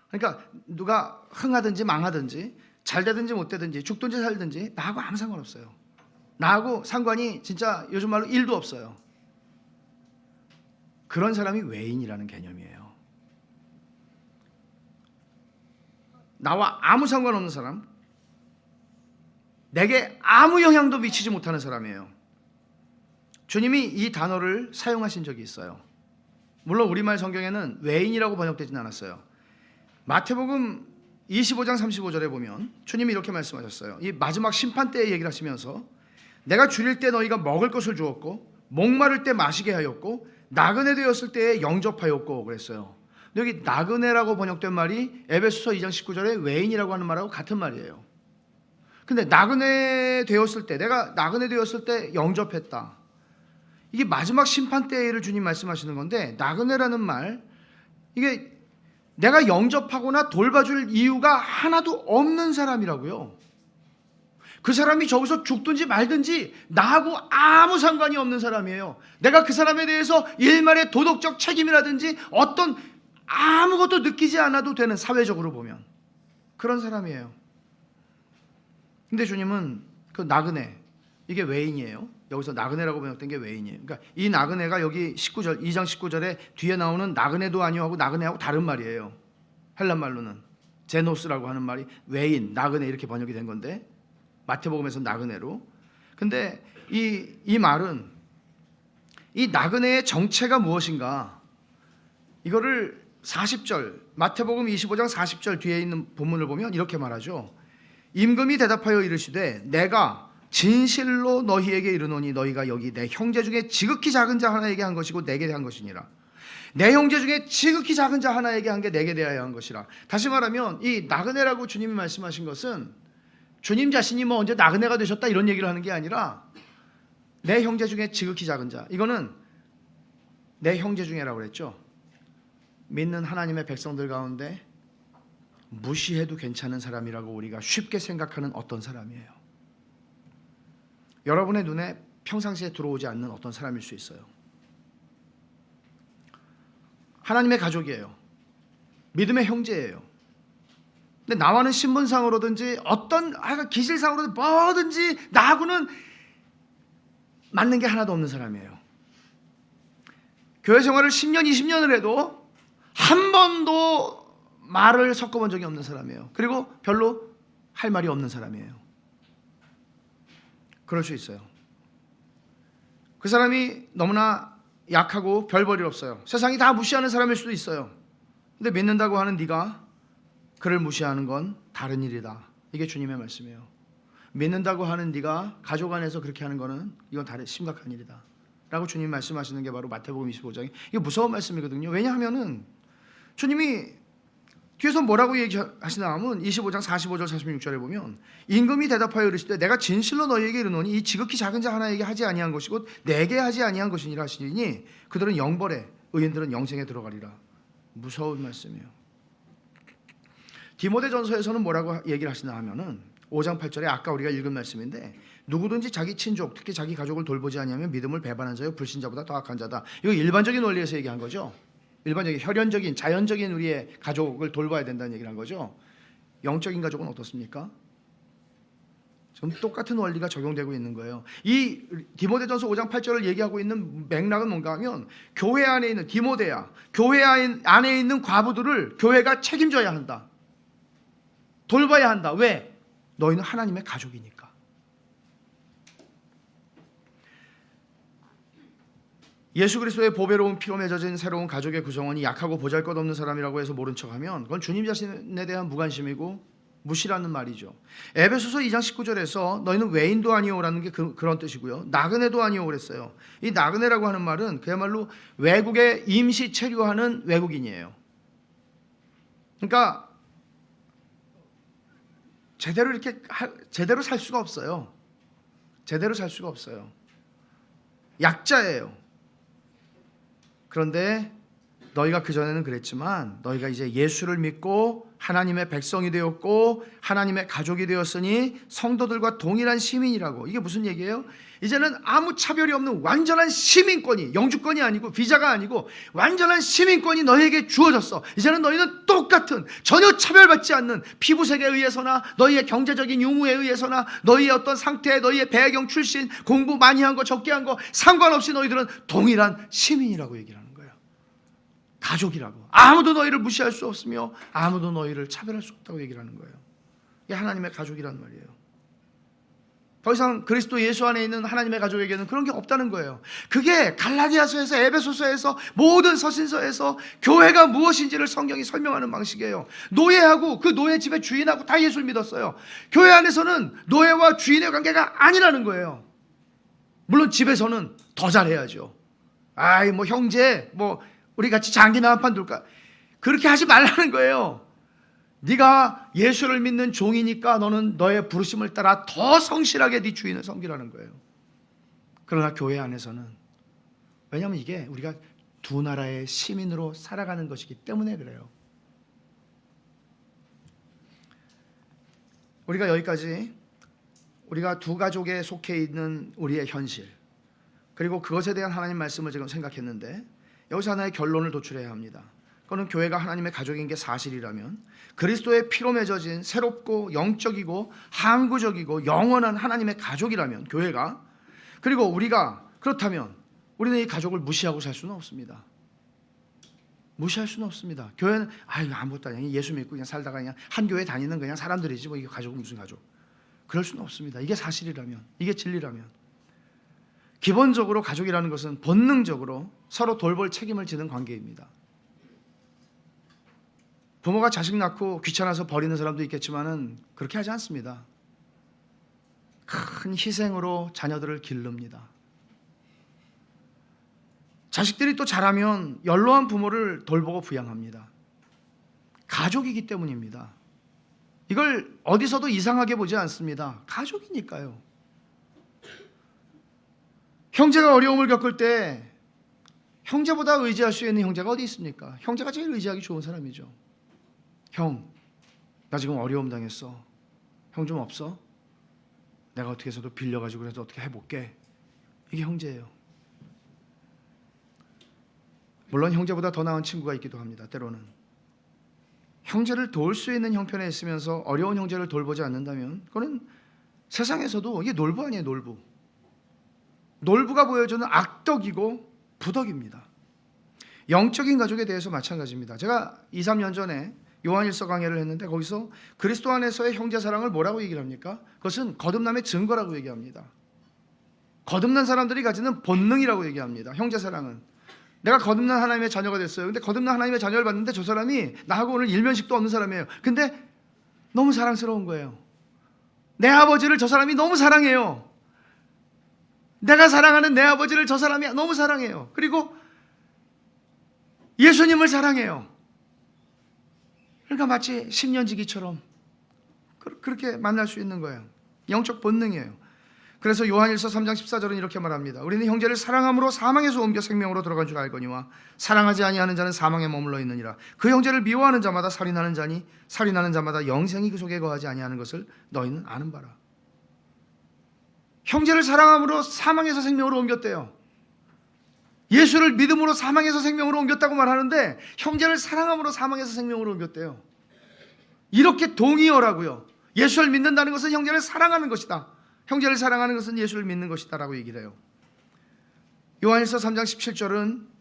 그러니까 누가 흥하든지 망하든지 잘 되든지 못 되든지 죽든지 살든지 나하고 아무 상관없어요. 나하고 상관이 진짜 요즘 말로 1도 없어요. 그런 사람이 외인이라는 개념이에요. 나와 아무 상관없는 사람, 내게 아무 영향도 미치지 못하는 사람이에요. 주님이 이 단어를 사용하신 적이 있어요. 물론 우리말 성경에는 외인이라고 번역되지는 않았어요. 마태복음 25장 35절에 보면 주님이 이렇게 말씀하셨어요. 이 마지막 심판 때의 얘기를 하시면서 내가 줄일 때 너희가 먹을 것을 주었고 목마를 때 마시게 하였고 나그네 되었을 때에 영접하였고 그랬어요. 여기 나그네라고 번역된 말이 에베소서 2장 19절에 외인이라고 하는 말하고 같은 말이에요. 근데 나그네 되었을 때, 내가 나그네 되었을 때 영접했다. 이게 마지막 심판 때를 주님 말씀하시는 건데 나그네라는 말, 이게 내가 영접하거나 돌봐줄 이유가 하나도 없는 사람이라고요. 그 사람이 저기서 죽든지 말든지 나하고 아무 상관이 없는 사람이에요. 내가 그 사람에 대해서 일말의 도덕적 책임이라든지 어떤 아무것도 느끼지 않아도 되는, 사회적으로 보면 그런 사람이에요. 근데 주님은 그 나그네, 이게 외인이에요. 여기서 나그네라고 번역된 게 외인이에요. 그러니까 이 나그네가 여기 19절, 2장 19절에 뒤에 나오는 나그네도 아니요 하고 나그네하고 다른 말이에요. 헬란 말로는 제노스라고 하는 말이 외인, 나그네 이렇게 번역이 된 건데 마태복음에서 나그네로. 근데 이 말은 이 나그네의 정체가 무엇인가? 이거를 40절 마태복음 25장 40절 뒤에 있는 본문을 보면 이렇게 말하죠. 임금이 대답하여 이르시되 내가 진실로 너희에게 이르노니 너희가 여기 내 형제 중에 지극히 작은 자 하나에게 한 것이고 내게 한 것이니라. 내 형제 중에 지극히 작은 자 하나에게 한 게 내게 대하여 한 것이라. 다시 말하면 이 나그네라고 주님이 말씀하신 것은 주님 자신이 뭐 언제 나그네가 되셨다 이런 얘기를 하는 게 아니라 내 형제 중에 지극히 작은 자, 이거는 내 형제 중에라고 그랬죠. 믿는 하나님의 백성들 가운데 무시해도 괜찮은 사람이라고 우리가 쉽게 생각하는 어떤 사람이에요. 여러분의 눈에 평상시에 들어오지 않는 어떤 사람일 수 있어요. 하나님의 가족이에요. 믿음의 형제예요. 근데 나와는 신분상으로든지 어떤 기질상으로든 뭐든지 나하고는 맞는 게 하나도 없는 사람이에요. 교회 생활을 10년, 20년을 해도 한 번도 말을 섞어본 적이 없는 사람이에요. 그리고 별로 할 말이 없는 사람이에요. 그럴 수 있어요. 그 사람이 너무나 약하고 별 볼일 없어요. 세상이 다 무시하는 사람일 수도 있어요. 근데 믿는다고 하는 네가 그를 무시하는 건 다른 일이다. 이게 주님의 말씀이에요. 믿는다고 하는 네가 가족 안에서 그렇게 하는 거는 이건 다른 심각한 일이다 라고 주님 말씀하시는 게 바로 마태복음 25장이 이게 무서운 말씀이거든요. 왜냐하면은 주님이 뒤에서 뭐라고 얘기하시나 하면 25장 45절 46절에 보면 임금이 대답하여 이르시되 내가 진실로 너희에게 이르노니 이 지극히 작은 자 하나에게 하지 아니한 것이고 내게 하지 아니한 것이니라 하시니 그들은 영벌에 의인들은 영생에 들어가리라. 무서운 말씀이에요. 디모데전서에서는 뭐라고 얘기를 하시나 하면은 5장 8절에 아까 우리가 읽은 말씀인데 누구든지 자기 친족 특히 자기 가족을 돌보지 아니하면 믿음을 배반한 자요 불신자보다 더 악한 자다. 이거 일반적인 원리에서 얘기한 거죠. 일반적인 혈연적인 자연적인 우리의 가족을 돌봐야 된다는 얘기를 한 거죠. 영적인 가족은 어떻습니까? 좀 똑같은 원리가 적용되고 있는 거예요. 이 디모데전서 5장 8절을 얘기하고 있는 맥락은 뭔가 하면 교회 안에 있는 디모데야, 교회 안에 있는 과부들을 교회가 책임져야 한다. 돌봐야 한다. 왜? 너희는 하나님의 가족이니까. 예수 그리스도의 보배로운 피로 맺어진 새로운 가족의 구성원이 약하고 보잘것없는 사람이라고 해서 모른 척하면 그건 주님 자신에 대한 무관심이고 무시라는 말이죠. 에베소서 2장 19절에서 너희는 외인도 아니오라는 게 그런 뜻이고요. 나그네도 아니오 그랬어요. 이 나그네라고 하는 말은 그야말로 외국에 임시 체류하는 외국인이에요. 그러니까 제대로 살 수가 없어요. 제대로 살 수가 없어요. 약자예요. 그런데 너희가 그전에는 그랬지만 너희가 이제 예수를 믿고 하나님의 백성이 되었고 하나님의 가족이 되었으니 성도들과 동일한 시민이라고. 이게 무슨 얘기예요? 이제는 아무 차별이 없는 완전한 시민권이, 영주권이 아니고 비자가 아니고 완전한 시민권이 너희에게 주어졌어. 이제는 너희는 똑같은, 전혀 차별받지 않는, 피부색에 의해서나 너희의 경제적인 유무에 의해서나 너희의 어떤 상태, 너희의 배경, 출신, 공부 많이 한 거 적게 한 거 상관없이 너희들은 동일한 시민이라고 얘기를 하는 거예요. 가족이라고. 아무도 너희를 무시할 수 없으며 아무도 너희를 차별할 수 없다고 얘기를 하는 거예요. 이게 하나님의 가족이란 말이에요. 더 이상 그리스도 예수 안에 있는 하나님의 가족에게는 그런 게 없다는 거예요. 그게 갈라디아서에서 에베소서에서 모든 서신서에서 교회가 무엇인지를 성경이 설명하는 방식이에요. 노예하고 그 노예 집의 주인하고 다 예수를 믿었어요. 교회 안에서는 노예와 주인의 관계가 아니라는 거예요. 물론 집에서는 더 잘해야죠. 아이 뭐 형제 뭐 우리 같이 장기나 한판 둘까? 그렇게 하지 말라는 거예요. 네가 예수를 믿는 종이니까 너는 너의 부르심을 따라 더 성실하게 네 주인을 섬기라는 거예요. 그러나 교회 안에서는, 왜냐하면 이게 우리가 두 나라의 시민으로 살아가는 것이기 때문에 그래요. 우리가 여기까지 우리가 두 가족에 속해 있는 우리의 현실, 그리고 그것에 대한 하나님 말씀을 지금 생각했는데 여기서 하나의 결론을 도출해야 합니다. 그거는 교회가 하나님의 가족인 게 사실이라면, 그리스도의 피로 맺어진 새롭고 영적이고 항구적이고 영원한 하나님의 가족이라면 교회가, 그리고 우리가 그렇다면 우리는 이 가족을 무시하고 살 수는 없습니다. 무시할 수는 없습니다. 교회는 아무것도 아니야, 예수 믿고 그냥 살다가 그냥 한 교회 다니는 그냥 사람들이지 뭐 이게 가족은 무슨 가족. 그럴 수는 없습니다. 이게 사실이라면, 이게 진리라면. 기본적으로 가족이라는 것은 본능적으로 서로 돌볼 책임을 지는 관계입니다. 부모가 자식 낳고 귀찮아서 버리는 사람도 있겠지만은 그렇게 하지 않습니다. 큰 희생으로 자녀들을 기릅니다. 자식들이 또 자라면 연로한 부모를 돌보고 부양합니다. 가족이기 때문입니다. 이걸 어디서도 이상하게 보지 않습니다. 가족이니까요. 형제가 어려움을 겪을 때 형제보다 의지할 수 있는 형제가 어디 있습니까? 형제가 제일 의지하기 좋은 사람이죠. 형, 나 지금 어려움 당했어. 형 좀 없어? 내가 어떻게 해서도 빌려가지고 그래도 어떻게 해볼게. 이게 형제예요. 물론 형제보다 더 나은 친구가 있기도 합니다. 때로는. 형제를 도울 수 있는 형편에 있으면서 어려운 형제를 돌보지 않는다면 그거는 세상에서도 이게 놀부 아니에요. 놀부. 놀부가 보여주는 악덕이고 부덕입니다. 영적인 가족에 대해서 마찬가지입니다. 제가 2, 3년 전에 요한일서 강해를 했는데 거기서 그리스도 안에서의 형제사랑을 뭐라고 얘기를 합니까? 그것은 거듭남의 증거라고 얘기합니다. 거듭난 사람들이 가지는 본능이라고 얘기합니다. 형제사랑은. 내가 거듭난 하나님의 자녀가 됐어요. 근데 거듭난 하나님의 자녀를 봤는데 저 사람이 나하고 오늘 일면식도 없는 사람이에요. 근데 너무 사랑스러운 거예요. 내 아버지를 저 사람이 너무 사랑해요. 내가 사랑하는 내 아버지를 저 사람이 너무 사랑해요. 그리고 예수님을 사랑해요. 그러니까 마치 10년지기처럼 그렇게 만날 수 있는 거예요. 영적 본능이에요. 그래서 요한일서 3장 14절은 이렇게 말합니다. 우리는 형제를 사랑함으로 사망에서 옮겨 생명으로 들어간 줄 알거니와 사랑하지 아니하는 자는 사망에 머물러 있느니라. 그 형제를 미워하는 자마다 살인하는 자니 살인하는 자마다 영생이 그 속에 거하지 아니하는 것을 너희는 아는 바라. 형제를 사랑함으로 사망에서 생명으로 옮겼대요. 예수를 믿음으로 사망에서 생명으로 옮겼다고 말하는데 형제를 사랑함으로 사망에서 생명으로 옮겼대요. 이렇게 동의어라고요. 예수를 믿는다는 것은 형제를 사랑하는 것이다. 형제를 사랑하는 것은 예수를 믿는 것이다 라고 얘기를 해요. 요한일서 3장 17절은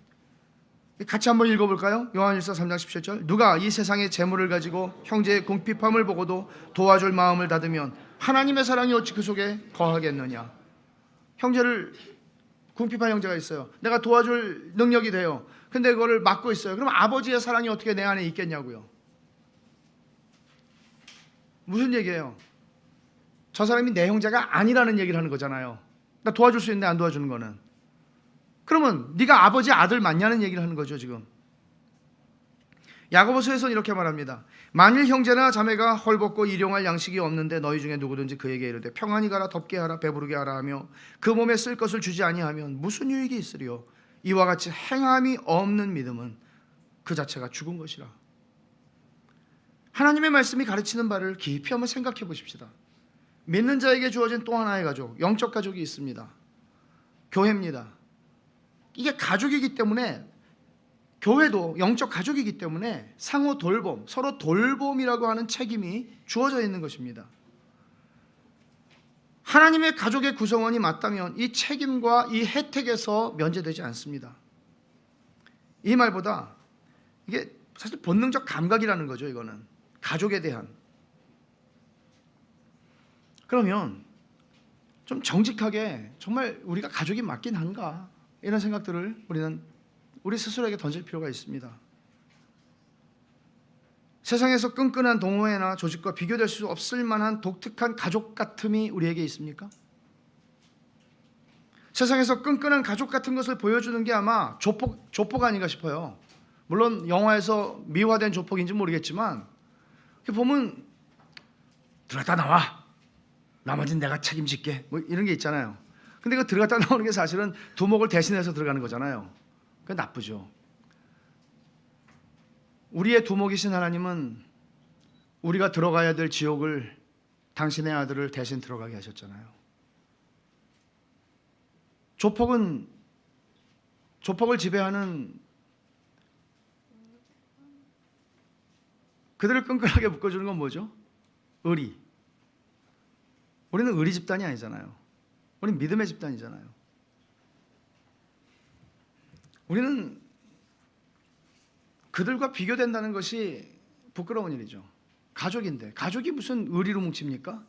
같이 한번 읽어볼까요? 요한일서 3장 17절. 누가 이 세상의 재물을 가지고 형제의 궁핍함을 보고도 도와줄 마음을 닫으면 하나님의 사랑이 어찌 그 속에 거하겠느냐. 형제를 궁핍한 형제가 있어요. 내가 도와줄 능력이 돼요. 근데 그거를 막고 있어요. 그럼 아버지의 사랑이 어떻게 내 안에 있겠냐고요. 무슨 얘기예요? 저 사람이 내 형제가 아니라는 얘기를 하는 거잖아요. 나 도와줄 수 있는데 안 도와주는 거는. 그러면 네가 아버지 아들 맞냐는 얘기를 하는 거죠 지금. 야고보서에서는 이렇게 말합니다. 만일 형제나 자매가 헐벗고 일용할 양식이 없는데 너희 중에 누구든지 그에게 이르되 평안히 가라 덥게 하라 배부르게 하라 하며 그 몸에 쓸 것을 주지 아니하면 무슨 유익이 있으리요. 이와 같이 행함이 없는 믿음은 그 자체가 죽은 것이라. 하나님의 말씀이 가르치는 바를 깊이 한번 생각해 보십시다. 믿는 자에게 주어진 또 하나의 가족, 영적 가족이 있습니다. 교회입니다. 이게 가족이기 때문에 교회도 영적 가족이기 때문에 상호 돌봄, 서로 돌봄이라고 하는 책임이 주어져 있는 것입니다. 하나님의 가족의 구성원이 맞다면 이 책임과 이 혜택에서 면제되지 않습니다. 이 말보다 이게 사실 본능적 감각이라는 거죠. 이거는 가족에 대한. 그러면 좀 정직하게 정말 우리가 가족이 맞긴 한가 이런 생각들을 우리 스스로에게 던질 필요가 있습니다. 세상에서 끈끈한 동호회나 조직과 비교될 수 없을 만한 독특한 가족 같음이 우리에게 있습니까? 세상에서 끈끈한 가족 같은 것을 보여주는 게 아마 조폭 아닌가 싶어요. 물론 영화에서 미화된 조폭인지 모르겠지만 보면 들어갔다 나와. 나머지는 내가 책임질게. 뭐 이런 게 있잖아요. 근데 그 들어갔다 나오는 게 사실은 두목을 대신해서 들어가는 거잖아요. 그게 나쁘죠. 우리의 두목이신 하나님은 우리가 들어가야 될 지옥을 당신의 아들을 대신 들어가게 하셨잖아요. 조폭을 지배하는 그들을 끈끈하게 묶어주는 건 뭐죠? 의리. 우리는 의리 집단이 아니잖아요. 우리는 믿음의 집단이잖아요. 우리는 그들과 비교된다는 것이 부끄러운 일이죠. 가족인데 가족이 무슨 의리로 뭉칩니까?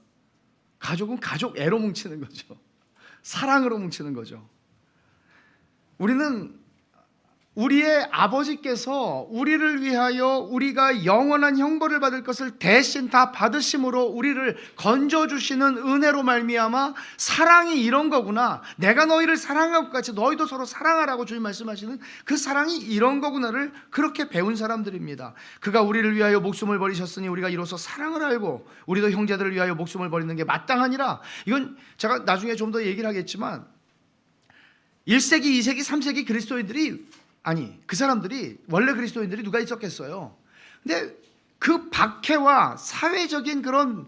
가족은 가족 애로 뭉치는 거죠. 사랑으로 뭉치는 거죠. 우리는 우리의 아버지께서 우리를 위하여 우리가 영원한 형벌을 받을 것을 대신 다 받으심으로 우리를 건져주시는 은혜로 말미암아 사랑이 이런 거구나, 내가 너희를 사랑한 것 같이 너희도 서로 사랑하라고 주님 말씀하시는 그 사랑이 이런 거구나를 그렇게 배운 사람들입니다. 그가 우리를 위하여 목숨을 버리셨으니 우리가 이로써 사랑을 알고 우리도 형제들을 위하여 목숨을 버리는 게 마땅하니라. 이건 제가 나중에 좀 더 얘기를 하겠지만 1세기, 2세기, 3세기 그리스도인들이, 아니 그 사람들이 원래 그리스도인들이 누가 있었겠어요. 근데 그 박해와 사회적인 그런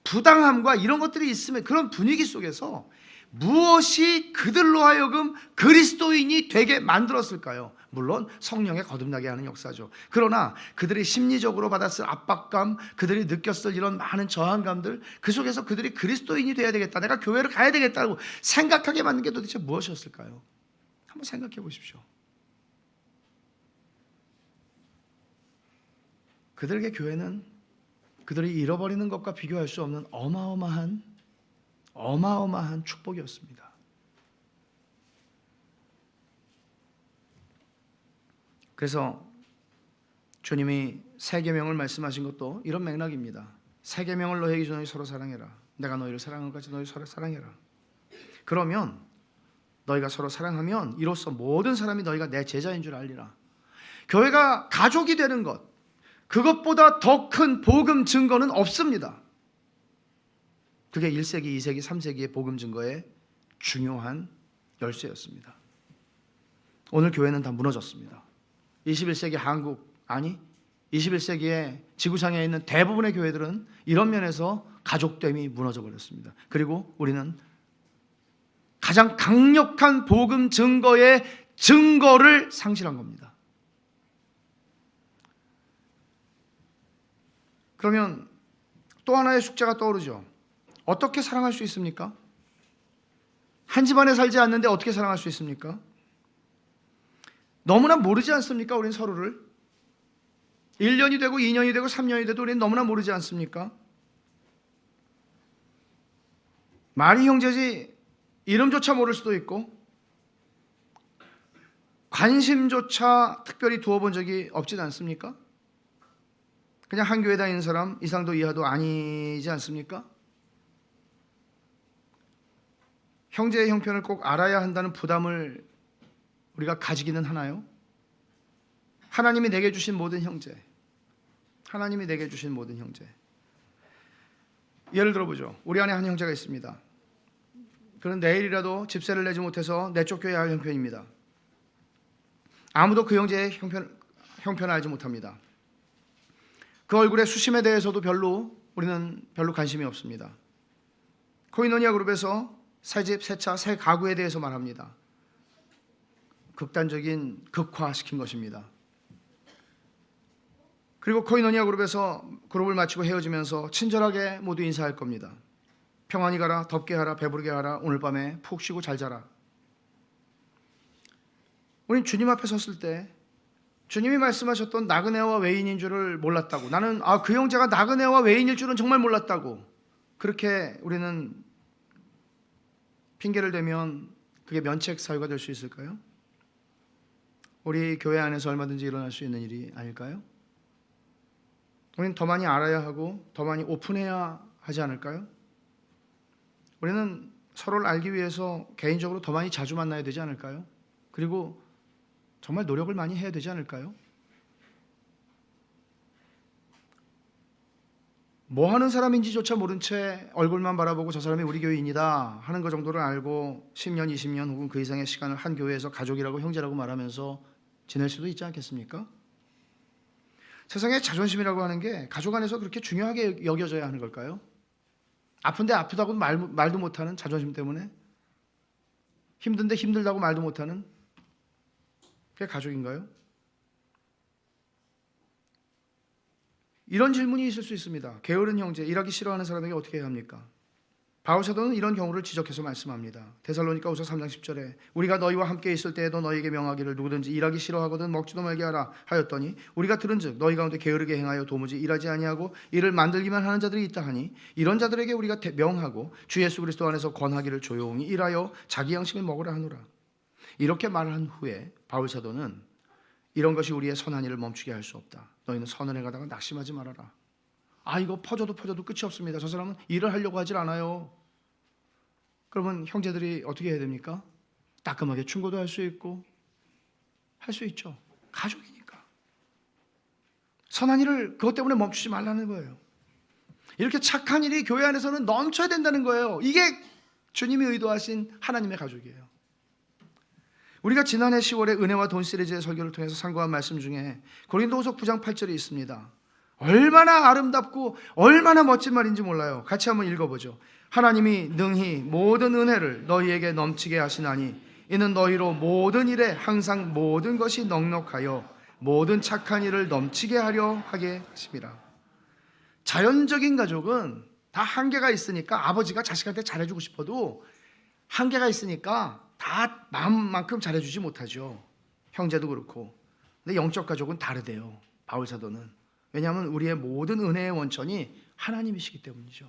부당함과 이런 것들이 있으면 그런 분위기 속에서 무엇이 그들로 하여금 그리스도인이 되게 만들었을까요? 물론 성령에 거듭나게 하는 역사죠. 그러나 그들이 심리적으로 받았을 압박감, 그들이 느꼈을 이런 많은 저항감들, 그 속에서 그들이 그리스도인이 돼야 되겠다, 내가 교회를 가야 되겠다고 생각하게 만든 게 도대체 무엇이었을까요? 한번 생각해 보십시오. 그들에게 교회는 그들이 잃어버리는 것과 비교할 수 없는 어마어마한 축복이었습니다. 그래서 주님이 세 계명을 말씀하신 것도 이런 맥락입니다. 세 계명을 너희에게 주노니 서로 사랑해라. 내가 너희를 사랑한 것 같이 너희 서로 사랑해라. 그러면 너희가 서로 사랑하면 이로써 모든 사람이 너희가 내 제자인 줄 알리라. 교회가 가족이 되는 것, 그것보다 더 큰 복음 증거는 없습니다. 그게 1세기, 2세기, 3세기의 복음 증거의 중요한 열쇠였습니다. 오늘 교회는 다 무너졌습니다. 21세기 한국, 아니 21세기의 지구상에 있는 대부분의 교회들은 이런 면에서 가족됨이 무너져 버렸습니다. 그리고 우리는 가장 강력한 복음 증거의 증거를 상실한 겁니다. 그러면 또 하나의 숙제가 떠오르죠. 어떻게 사랑할 수 있습니까? 한 집안에 살지 않는데 어떻게 사랑할 수 있습니까? 너무나 모르지 않습니까? 우린 서로를 1년이 되고 2년이 되고 3년이 돼도 우리는 너무나 모르지 않습니까? 말이 형제지 이름조차 모를 수도 있고 관심조차 특별히 두어본 적이 없지 않습니까? 그냥 한 교회 다니는 사람 이상도 이하도 아니지 않습니까? 형제의 형편을 꼭 알아야 한다는 부담을 우리가 가지기는 하나요? 하나님이 내게 주신 모든 형제, 하나님이 내게 주신 모든 형제. 예를 들어보죠. 우리 안에 한 형제가 있습니다. 그는 내일이라도 집세를 내지 못해서 내쫓겨야 할 형편입니다. 아무도 그 형제의 형편을 알지 못합니다. 그 얼굴의 수심에 대해서도 우리는 별로 관심이 없습니다. 코이노니아 그룹에서 새 집, 새 차, 새 가구에 대해서 말합니다. 극단적인 극화시킨 것입니다. 그리고 코이노니아 그룹을 마치고 헤어지면서 친절하게 모두 인사할 겁니다. 평안히 가라, 덥게 하라, 배부르게 하라, 오늘 밤에 푹 쉬고 잘 자라. 우린 주님 앞에 섰을 때 주님이 말씀하셨던 나그네와 외인인 줄을 몰랐다고, 나는 그 형제가 나그네와 외인일 줄은 정말 몰랐다고, 그렇게 우리는 핑계를 대면 그게 면책 사유가 될 수 있을까요? 우리 교회 안에서 얼마든지 일어날 수 있는 일이 아닐까요? 우리는 더 많이 알아야 하고 더 많이 오픈해야 하지 않을까요? 우리는 서로를 알기 위해서 개인적으로 더 많이 자주 만나야 되지 않을까요? 그리고 정말 노력을 많이 해야 되지 않을까요? 뭐 하는 사람인지조차 모른 채 얼굴만 바라보고 저 사람이 우리 교인이다 하는 것 정도를 알고 10년, 20년 혹은 그 이상의 시간을 한 교회에서 가족이라고 형제라고 말하면서 지낼 수도 있지 않겠습니까? 세상에 자존심이라고 하는 게 가족 안에서 그렇게 중요하게 여겨져야 하는 걸까요? 아픈데 아프다고 말도 못하는 자존심 때문에, 힘든데 힘들다고 말도 못하는 그게 가족인가요? 이런 질문이 있을 수 있습니다. 게으른 형제, 일하기 싫어하는 사람에게 어떻게 해야 합니까? 바울 사도는 이런 경우를 지적해서 말씀합니다. 데살로니가후서 3장 10절에 우리가 너희와 함께 있을 때에도 너희에게 명하기를 누구든지 일하기 싫어하거든 먹지도 말게 하라 하였더니 우리가 들은즉 너희 가운데 게으르게 행하여 도무지 일하지 아니하고 일을 만들기만 하는 자들이 있다 하니 이런 자들에게 우리가 명하고 주 예수 그리스도 안에서 권하기를 조용히 일하여 자기 양식을 먹으라 하노라. 이렇게 말한 후에 바울 사도는 이런 것이 우리의 선한 일을 멈추게 할 수 없다. 너희는 선을 행하다가 낙심하지 말아라. 이거 퍼져도 끝이 없습니다. 저 사람은 일을 하려고 하질 않아요. 그러면 형제들이 어떻게 해야 됩니까? 따끔하게 충고도 할 수 있고 할 수 있죠. 가족이니까. 선한 일을 그것 때문에 멈추지 말라는 거예요. 이렇게 착한 일이 교회 안에서는 넘쳐야 된다는 거예요. 이게 주님이 의도하신 하나님의 가족이에요. 우리가 지난해 10월에 은혜와 돈 시리즈의 설교를 통해서 상고한 말씀 중에 고린도후서 9장 8절이 있습니다. 얼마나 아름답고 얼마나 멋진 말인지 몰라요. 같이 한번 읽어보죠. 하나님이 능히 모든 은혜를 너희에게 넘치게 하시나니 이는 너희로 모든 일에 항상 모든 것이 넉넉하여 모든 착한 일을 넘치게 하려 하게 하심이라. 자연적인 가족은 다 한계가 있으니까 아버지가 자식한테 잘해주고 싶어도 한계가 있으니까 다 마음만큼 잘해주지 못하죠. 형제도 그렇고. 근데 영적 가족은 다르대요. 바울 사도는. 왜냐하면 우리의 모든 은혜의 원천이 하나님이시기 때문이죠.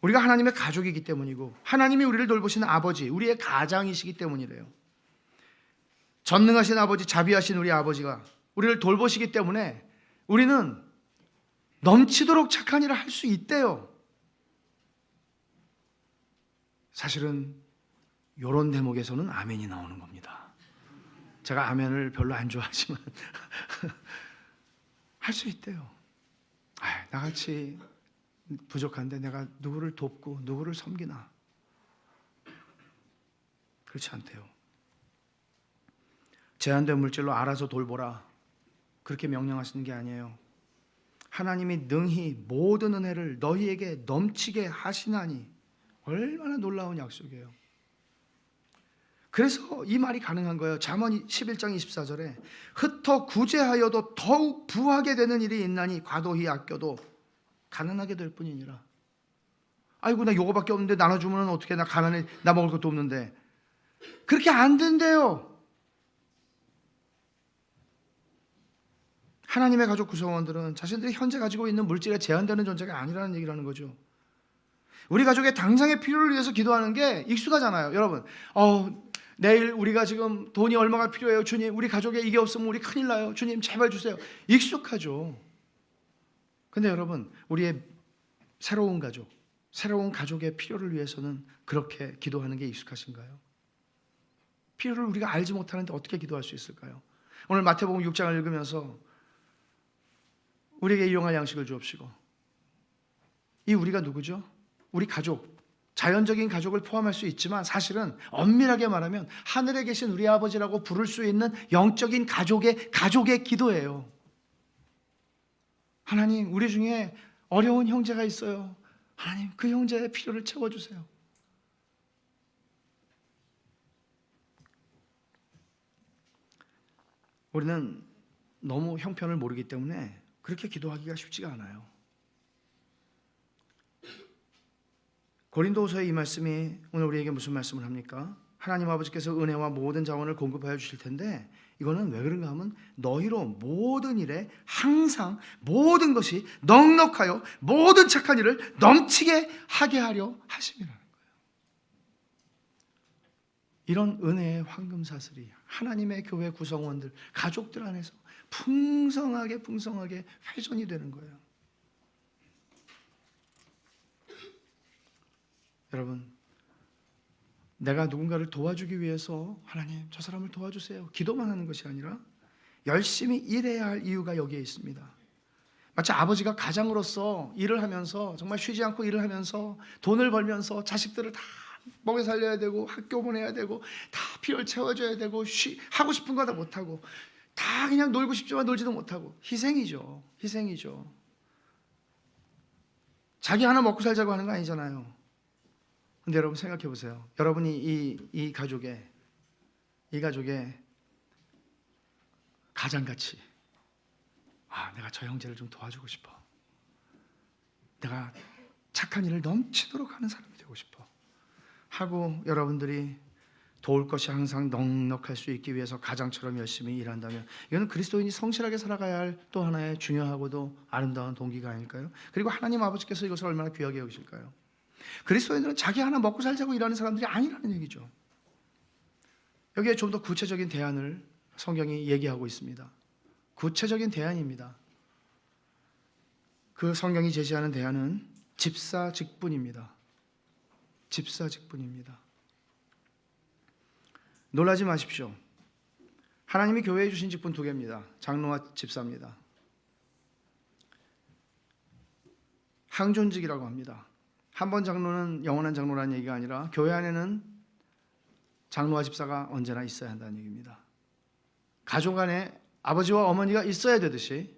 우리가 하나님의 가족이기 때문이고 하나님이 우리를 돌보시는 아버지, 우리의 가장이시기 때문이래요. 전능하신 아버지, 자비하신 우리 아버지가 우리를 돌보시기 때문에 우리는 넘치도록 착한 일을 할 수 있대요. 사실은 이런 대목에서는 아멘이 나오는 겁니다. 제가 아멘을 별로 안 좋아하지만 할 수 있대요. 나같이 부족한데 내가 누구를 돕고 누구를 섬기나? 그렇지 않대요. 제한된 물질로 알아서 돌보라, 그렇게 명령하시는 게 아니에요. 하나님이 능히 모든 은혜를 너희에게 넘치게 하시나니. 얼마나 놀라운 약속이에요. 그래서 이 말이 가능한 거예요. 잠언 11장 24절에 흩어 구제하여도 더욱 부하게 되는 일이 있나니 과도히 아껴도 가난하게 될 뿐이니라. 아이고 나 요거밖에 없는데 나눠주면 어떻게, 나 가난해, 나 먹을 것도 없는데. 그렇게 안 된대요. 하나님의 가족 구성원들은 자신들이 현재 가지고 있는 물질에 제한되는 존재가 아니라는 얘기를 하는 거죠. 우리 가족의 당장의 필요를 위해서 기도하는 게 익숙하잖아요. 여러분, 내일 우리가 지금 돈이 얼마가 필요해요. 주님, 우리 가족에 이게 없으면 우리 큰일 나요. 주님 제발 주세요. 익숙하죠. 근데 여러분, 우리의 새로운 가족의 필요를 위해서는 그렇게 기도하는 게 익숙하신가요? 필요를 우리가 알지 못하는데 어떻게 기도할 수 있을까요? 오늘 마태복음 6장을 읽으면서 우리에게 일용할 양식을 주옵시고. 이 우리가 누구죠? 우리 가족, 자연적인 가족을 포함할 수 있지만 사실은 엄밀하게 말하면 하늘에 계신 우리 아버지라고 부를 수 있는 영적인 가족의 기도예요. 하나님, 우리 중에 어려운 형제가 있어요. 하나님, 그 형제의 필요를 채워주세요. 우리는 너무 형편을 모르기 때문에 그렇게 기도하기가 쉽지가 않아요. 고린도후서의 이 말씀이 오늘 우리에게 무슨 말씀을 합니까? 하나님 아버지께서 은혜와 모든 자원을 공급하여 주실 텐데, 이거는 왜 그런가 하면 너희로 모든 일에 항상 모든 것이 넉넉하여 모든 착한 일을 넘치게 하게 하려 하심이라는 거예요. 이런 은혜의 황금사슬이 하나님의 교회 구성원들, 가족들 안에서 풍성하게 회전이 되는 거예요. 여러분, 내가 누군가를 도와주기 위해서 하나님 저 사람을 도와주세요 기도만 하는 것이 아니라 열심히 일해야 할 이유가 여기에 있습니다. 마치 아버지가 가장으로서 일을 하면서 정말 쉬지 않고 일을 하면서 돈을 벌면서 자식들을 다 먹여 살려야 되고 학교 보내야 되고 다 필요를 채워줘야 되고 하고 싶은 거 다 못하고 다 그냥 놀고 싶지만 놀지도 못하고 희생이죠. 자기 하나 먹고 살자고 하는 거 아니잖아요. 근데 여러분 생각해 보세요. 여러분이 이 가족의 가장같이 내가 저 형제를 좀 도와주고 싶어. 내가 착한 일을 넘치도록 하는 사람이 되고 싶어 하고 여러분들이 도울 것이 항상 넉넉할 수 있기 위해서 가장처럼 열심히 일한다면 이거는 그리스도인이 성실하게 살아가야 할 또 하나의 중요하고도 아름다운 동기가 아닐까요? 그리고 하나님 아버지께서 이것을 얼마나 귀하게 여기실까요? 그리스도인들은 자기 하나 먹고 살자고 일하는 사람들이 아니라는 얘기죠. 여기에 좀 더 구체적인 대안을 성경이 얘기하고 있습니다. 구체적인 대안입니다. 그 성경이 제시하는 대안은 집사직분입니다. 집사직분입니다. 놀라지 마십시오. 하나님이 교회에 주신 직분 두 개입니다. 장로와 집사입니다. 항존직이라고 합니다. 한 번 장로는 영원한 장로라는 얘기가 아니라 교회 안에는 장로와 집사가 언제나 있어야 한다는 얘기입니다. 가족 안에 아버지와 어머니가 있어야 되듯이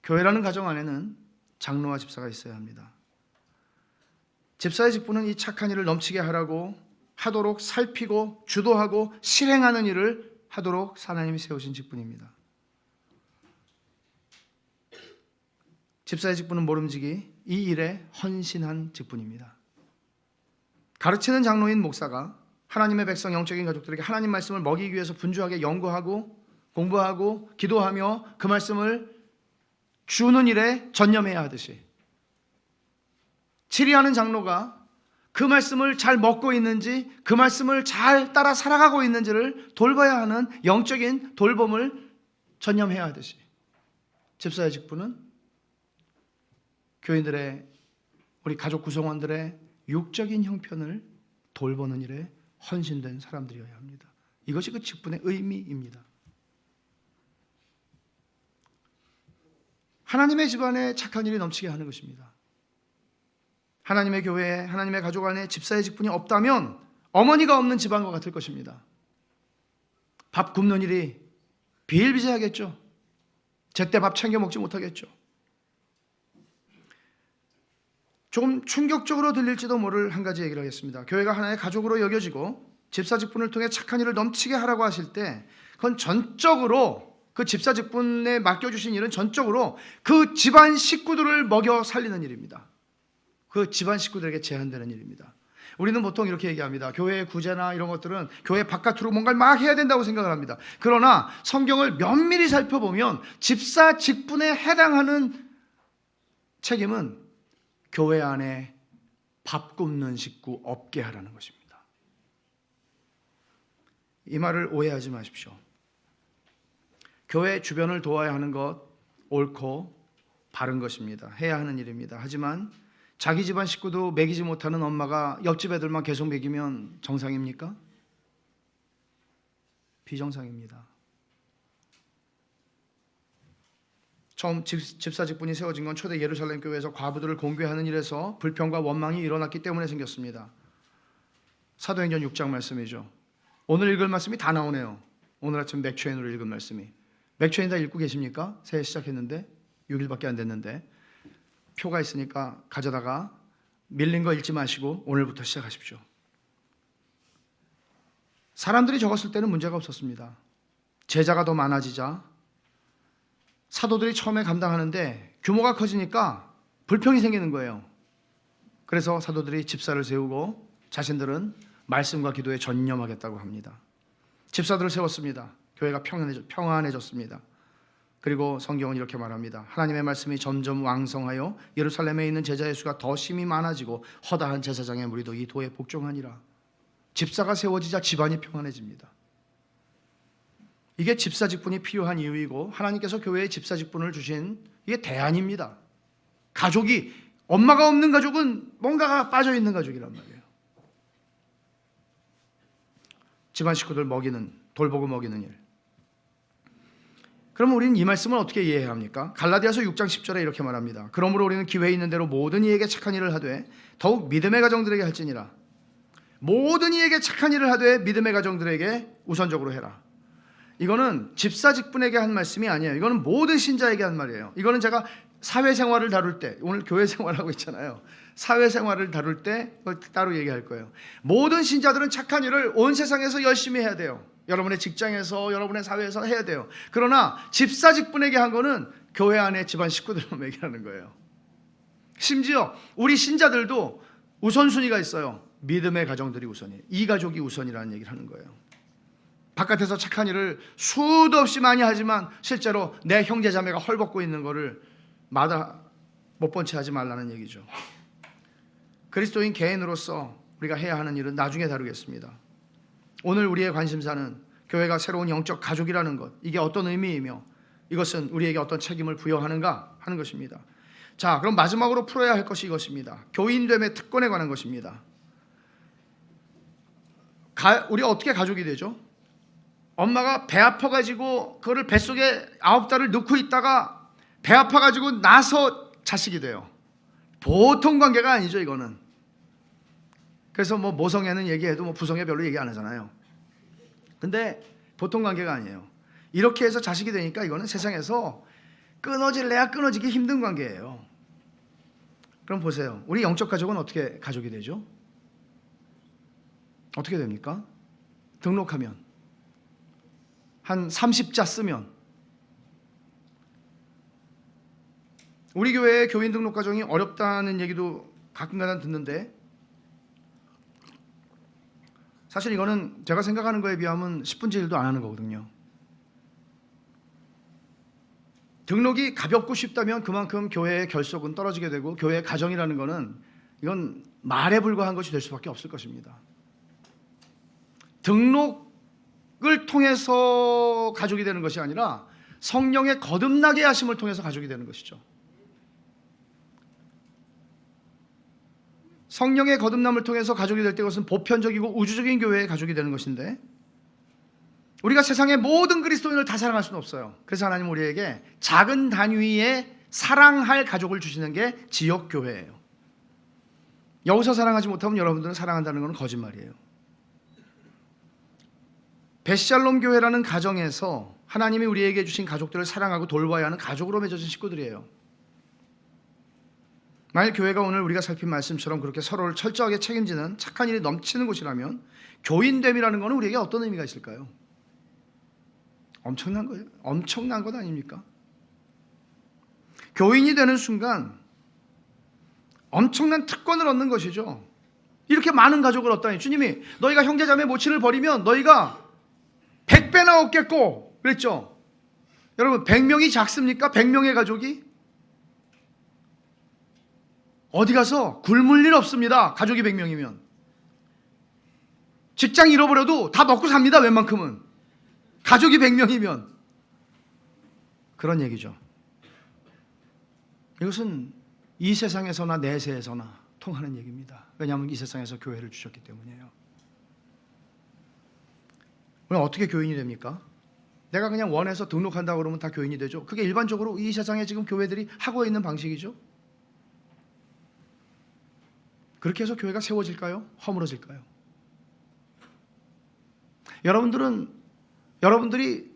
교회라는 가정 안에는 장로와 집사가 있어야 합니다. 집사의 직분은 이 착한 일을 넘치게 하도록 살피고 주도하고 실행하는 일을 하도록 하나님이 세우신 직분입니다. 집사의 직분은 모름지기 이 일에 헌신한 직분입니다. 가르치는 장로인 목사가 하나님의 백성 영적인 가족들에게 하나님 말씀을 먹이기 위해서 분주하게 연구하고 공부하고 기도하며 그 말씀을 주는 일에 전념해야 하듯이 치리하는 장로가 그 말씀을 잘 먹고 있는지 그 말씀을 잘 따라 살아가고 있는지를 돌봐야 하는 영적인 돌봄을 전념해야 하듯이 집사의 직분은 교인들의 우리 가족 구성원들의 육적인 형편을 돌보는 일에 헌신된 사람들이어야 합니다. 이것이 그 직분의 의미입니다. 하나님의 집안에 착한 일이 넘치게 하는 것입니다. 하나님의 교회에 하나님의 가족 안에 집사의 직분이 없다면 어머니가 없는 집안과 같을 것입니다. 밥 굽는 일이 비일비재하겠죠. 제때 밥 챙겨 먹지 못하겠죠. 조금 충격적으로 들릴지도 모를 한 가지 얘기를 하겠습니다. 교회가 하나의 가족으로 여겨지고 집사 직분을 통해 착한 일을 넘치게 하라고 하실 때 그건 전적으로 그 집사 직분에 맡겨주신 일은 전적으로 그 집안 식구들을 먹여 살리는 일입니다. 그 집안 식구들에게 제한되는 일입니다. 우리는 보통 이렇게 얘기합니다. 교회의 구제나 이런 것들은 교회 바깥으로 뭔가를 막 해야 된다고 생각을 합니다. 그러나 성경을 면밀히 살펴보면 집사 직분에 해당하는 책임은 교회 안에 밥 굽는 식구 없게 하라는 것입니다. 이 말을 오해하지 마십시오. 교회 주변을 도와야 하는 것 옳고 바른 것입니다. 해야 하는 일입니다. 하지만 자기 집안 식구도 먹이지 못하는 엄마가 옆집 애들만 계속 먹이면 정상입니까? 비정상입니다. 처음 집사 직분이 세워진 건 초대 예루살렘 교회에서 과부들을 공개하는 일에서 불평과 원망이 일어났기 때문에 생겼습니다. 사도행전 6장 말씀이죠. 오늘 읽을 말씀이 다 나오네요. 오늘 아침 맥추엔으로 읽은 말씀이. 맥추엔 다 읽고 계십니까? 새해 시작했는데 6일밖에 안 됐는데 표가 있으니까 가져다가 밀린 거 읽지 마시고 오늘부터 시작하십시오. 사람들이 적었을 때는 문제가 없었습니다. 제자가 더 많아지자 사도들이 처음에 감당하는데 규모가 커지니까 불평이 생기는 거예요. 그래서 사도들이 집사를 세우고 자신들은 말씀과 기도에 전념하겠다고 합니다. 집사들을 세웠습니다. 교회가 평안해졌습니다. 그리고 성경은 이렇게 말합니다. 하나님의 말씀이 점점 왕성하여 예루살렘에 있는 제자의 수가 더 심히 많아지고 허다한 제사장의 무리도 이 도에 복종하니라. 집사가 세워지자 집안이 평안해집니다. 이게 집사 직분이 필요한 이유이고 하나님께서 교회에 집사 직분을 주신 이게 대안입니다. 가족이 엄마가 없는 가족은 뭔가가 빠져있는 가족이란 말이에요. 집안 식구들 돌보고 먹이는 일. 그럼 우리는 이 말씀을 어떻게 이해해야 합니까? 갈라디아서 6장 10절에 이렇게 말합니다. 그러므로 우리는 기회 있는 대로 모든 이에게 착한 일을 하되 더욱 믿음의 가정들에게 할지니라. 모든 이에게 착한 일을 하되 믿음의 가정들에게 우선적으로 해라. 이거는 집사 직분에게 한 말씀이 아니에요. 이거는 모든 신자에게 한 말이에요. 이거는 제가 사회생활을 다룰 때, 오늘 교회 생활하고 있잖아요. 사회생활을 다룰 때 따로 얘기할 거예요. 모든 신자들은 착한 일을 온 세상에서 열심히 해야 돼요. 여러분의 직장에서, 여러분의 사회에서 해야 돼요. 그러나 집사 직분에게 한 거는 교회 안에 집안 식구들만 얘기하는 거예요. 심지어 우리 신자들도 우선순위가 있어요. 믿음의 가정들이 우선이에요. 이 가족이 우선이라는 얘기를 하는 거예요. 바깥에서 착한 일을 수도 없이 많이 하지만 실제로 내 형제 자매가 헐벗고 있는 거를 마다 못 본 채 하지 말라는 얘기죠. 그리스도인 개인으로서 우리가 해야 하는 일은 나중에 다루겠습니다. 오늘 우리의 관심사는 교회가 새로운 영적 가족이라는 것, 이게 어떤 의미이며 이것은 우리에게 어떤 책임을 부여하는가 하는 것입니다. 자, 그럼 마지막으로 풀어야 할 것이 이것입니다. 교인됨의 특권에 관한 것입니다. 우리가 어떻게 가족이 되죠? 엄마가 배 아파가지고 그거를 뱃속에 9달을 넣고 있다가 배 아파가지고 나서 자식이 돼요. 보통 관계가 아니죠, 이거는. 그래서 뭐 모성애는 얘기해도 뭐 부성애 별로 얘기 안 하잖아요. 근데 보통 관계가 아니에요. 이렇게 해서 자식이 되니까 이거는 세상에서 끊어질래야 끊어지기 힘든 관계예요. 그럼 보세요. 우리 영적 가족은 어떻게 가족이 되죠? 어떻게 됩니까? 등록하면 한 30자 쓰면 우리 교회의 교인 등록 과정이 어렵다는 얘기도 가끔가다 듣는데 사실 이거는 제가 생각하는 거에 비하면 10분의 1도 안 하는 거거든요. 등록이 가볍고 쉽다면 그만큼 교회의 결속은 떨어지게 되고 교회의 가정이라는 거는 이건 말에 불과한 것이 될 수밖에 없을 것입니다. 등록을 통해서 가족이 되는 것이 아니라 성령의 거듭나게 하심을 통해서 가족이 되는 것이죠. 성령의 거듭남을 통해서 가족이 될 때 그것은 보편적이고 우주적인 교회의 가족이 되는 것인데 우리가 세상의 모든 그리스도인을 다 사랑할 수는 없어요. 그래서 하나님은 우리에게 작은 단위의 사랑할 가족을 주시는 게 지역교회예요. 여기서 사랑하지 못하면 여러분들은 사랑한다는 건 거짓말이에요. 벳샬롬 교회라는 가정에서 하나님이 우리에게 주신 가족들을 사랑하고 돌봐야 하는 가족으로 맺어진 식구들이에요. 만일 교회가 오늘 우리가 살핀 말씀처럼 그렇게 서로를 철저하게 책임지는 착한 일이 넘치는 곳이라면 교인됨이라는 것은 우리에게 어떤 의미가 있을까요? 엄청난 거예요. 엄청난 것 아닙니까? 교인이 되는 순간 엄청난 특권을 얻는 것이죠. 이렇게 많은 가족을 얻다니. 주님이 너희가 형제자매 모친을 버리면 너희가 100배나 얻겠고 그랬죠. 여러분 100명이 작습니까? 100명의 가족이? 어디 가서 굶을 일 없습니다. 가족이 100명이면. 직장 잃어버려도 다 먹고 삽니다. 웬만큼은. 가족이 100명이면. 그런 얘기죠. 이것은 이 세상에서나 내세에서나 통하는 얘기입니다. 왜냐하면 이 세상에서 교회를 주셨기 때문이에요. 그럼 어떻게 교인이 됩니까? 내가 그냥 원해서 등록한다고 그러면 다 교인이 되죠. 그게 일반적으로 이 세상에 지금 교회들이 하고 있는 방식이죠. 그렇게 해서 교회가 세워질까요? 허물어질까요? 여러분들이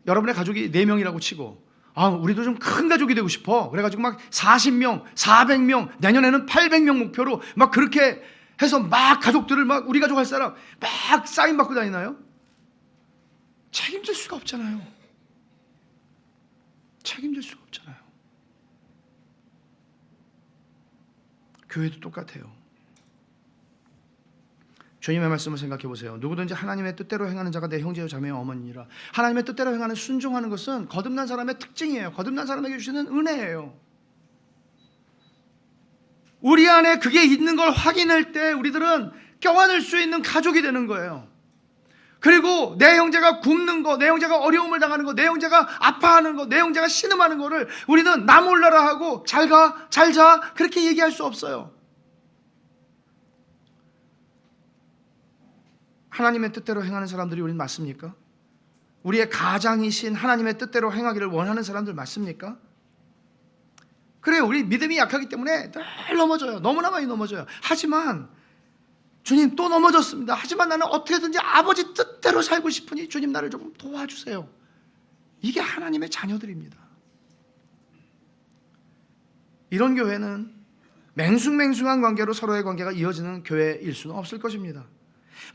여러분의 가족이 4명이라고 치고 우리도 좀 큰 가족이 되고 싶어. 그래가지고 막 40명, 400명, 내년에는 800명 목표로 막 그렇게 해서 막 가족들을 막 우리 가족 할 사람 막 사인 받고 다니나요? 책임질 수가 없잖아요. 책임질 수가 없잖아요. 교회도 똑같아요. 주님의 말씀을 생각해 보세요. 누구든지 하나님의 뜻대로 행하는 자가 내 형제요 자매요 어머니니라. 하나님의 뜻대로 행하는 순종하는 것은 거듭난 사람의 특징이에요. 거듭난 사람에게 주시는 은혜예요. 우리 안에 그게 있는 걸 확인할 때 우리들은 껴안을 수 있는 가족이 되는 거예요. 그리고 내 형제가 굶는 거, 내 형제가 어려움을 당하는 거, 내 형제가 아파하는 거, 내 형제가 신음하는 거를 우리는 나 몰라라 하고 잘 가, 잘 자 그렇게 얘기할 수 없어요. 하나님의 뜻대로 행하는 사람들이 우린 맞습니까? 우리의 가장이신 하나님의 뜻대로 행하기를 원하는 사람들 맞습니까? 그래요. 우리 믿음이 약하기 때문에 늘 넘어져요. 너무나 많이 넘어져요. 하지만 주님 또 넘어졌습니다. 하지만 나는 어떻게든지 아버지 뜻대로 살고 싶으니 주님 나를 조금 도와주세요. 이게 하나님의 자녀들입니다. 이런 교회는 맹숭맹숭한 관계로 서로의 관계가 이어지는 교회일 수는 없을 것입니다.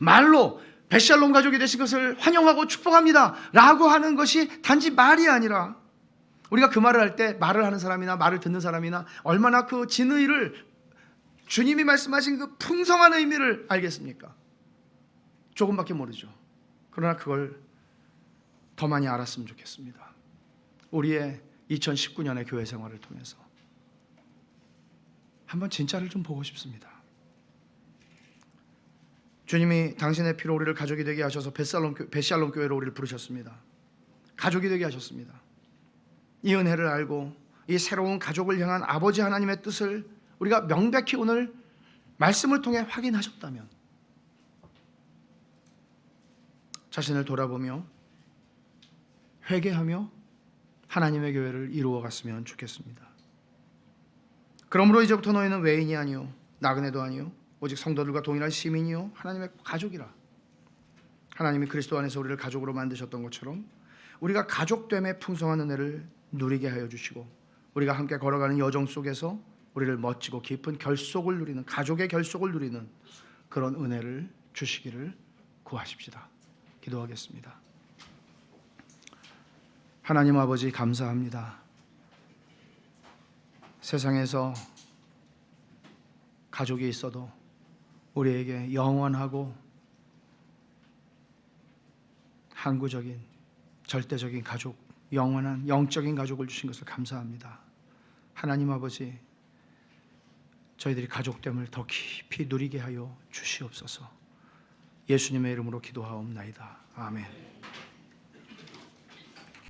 말로 벳샬롬 가족이 되신 것을 환영하고 축복합니다 라고 하는 것이 단지 말이 아니라 우리가 그 말을 할 때 말을 하는 사람이나 말을 듣는 사람이나 얼마나 그 진의를 주님이 말씀하신 그 풍성한 의미를 알겠습니까? 조금밖에 모르죠. 그러나 그걸 더 많이 알았으면 좋겠습니다. 우리의 2019년의 교회 생활을 통해서 한번 진짜를 좀 보고 싶습니다. 주님이 당신의 피로 우리를 가족이 되게 하셔서 벳샬롬 교회로 우리를 부르셨습니다. 가족이 되게 하셨습니다. 이 은혜를 알고 이 새로운 가족을 향한 아버지 하나님의 뜻을 우리가 명백히 오늘 말씀을 통해 확인하셨다면 자신을 돌아보며 회개하며 하나님의 교회를 이루어 갔으면 좋겠습니다. 그러므로 이제부터 너희는 외인이 아니요 나그네도 아니요 오직 성도들과 동일한 시민이요 하나님의 가족이라. 하나님이 그리스도 안에서 우리를 가족으로 만드셨던 것처럼 우리가 가족됨의 풍성한 은혜를 누리게 하여 주시고 우리가 함께 걸어가는 여정 속에서 우리를 멋지고 깊은 결속을 누리는, 가족의 결속을 누리는 그런 은혜를 주시기를 구하십시다. 기도하겠습니다. 하나님 아버지, 감사합니다. 세상에서 가족이 있어도 우리에게 영원하고 항구적인 절대적인 가족, 영원한 영적인 가족을 주신 것을 감사합니다. 하나님 아버지, 저희들이 가족됨을 더 깊이 누리게 하여 주시옵소서. 예수님의 이름으로 기도하옵나이다. 아멘.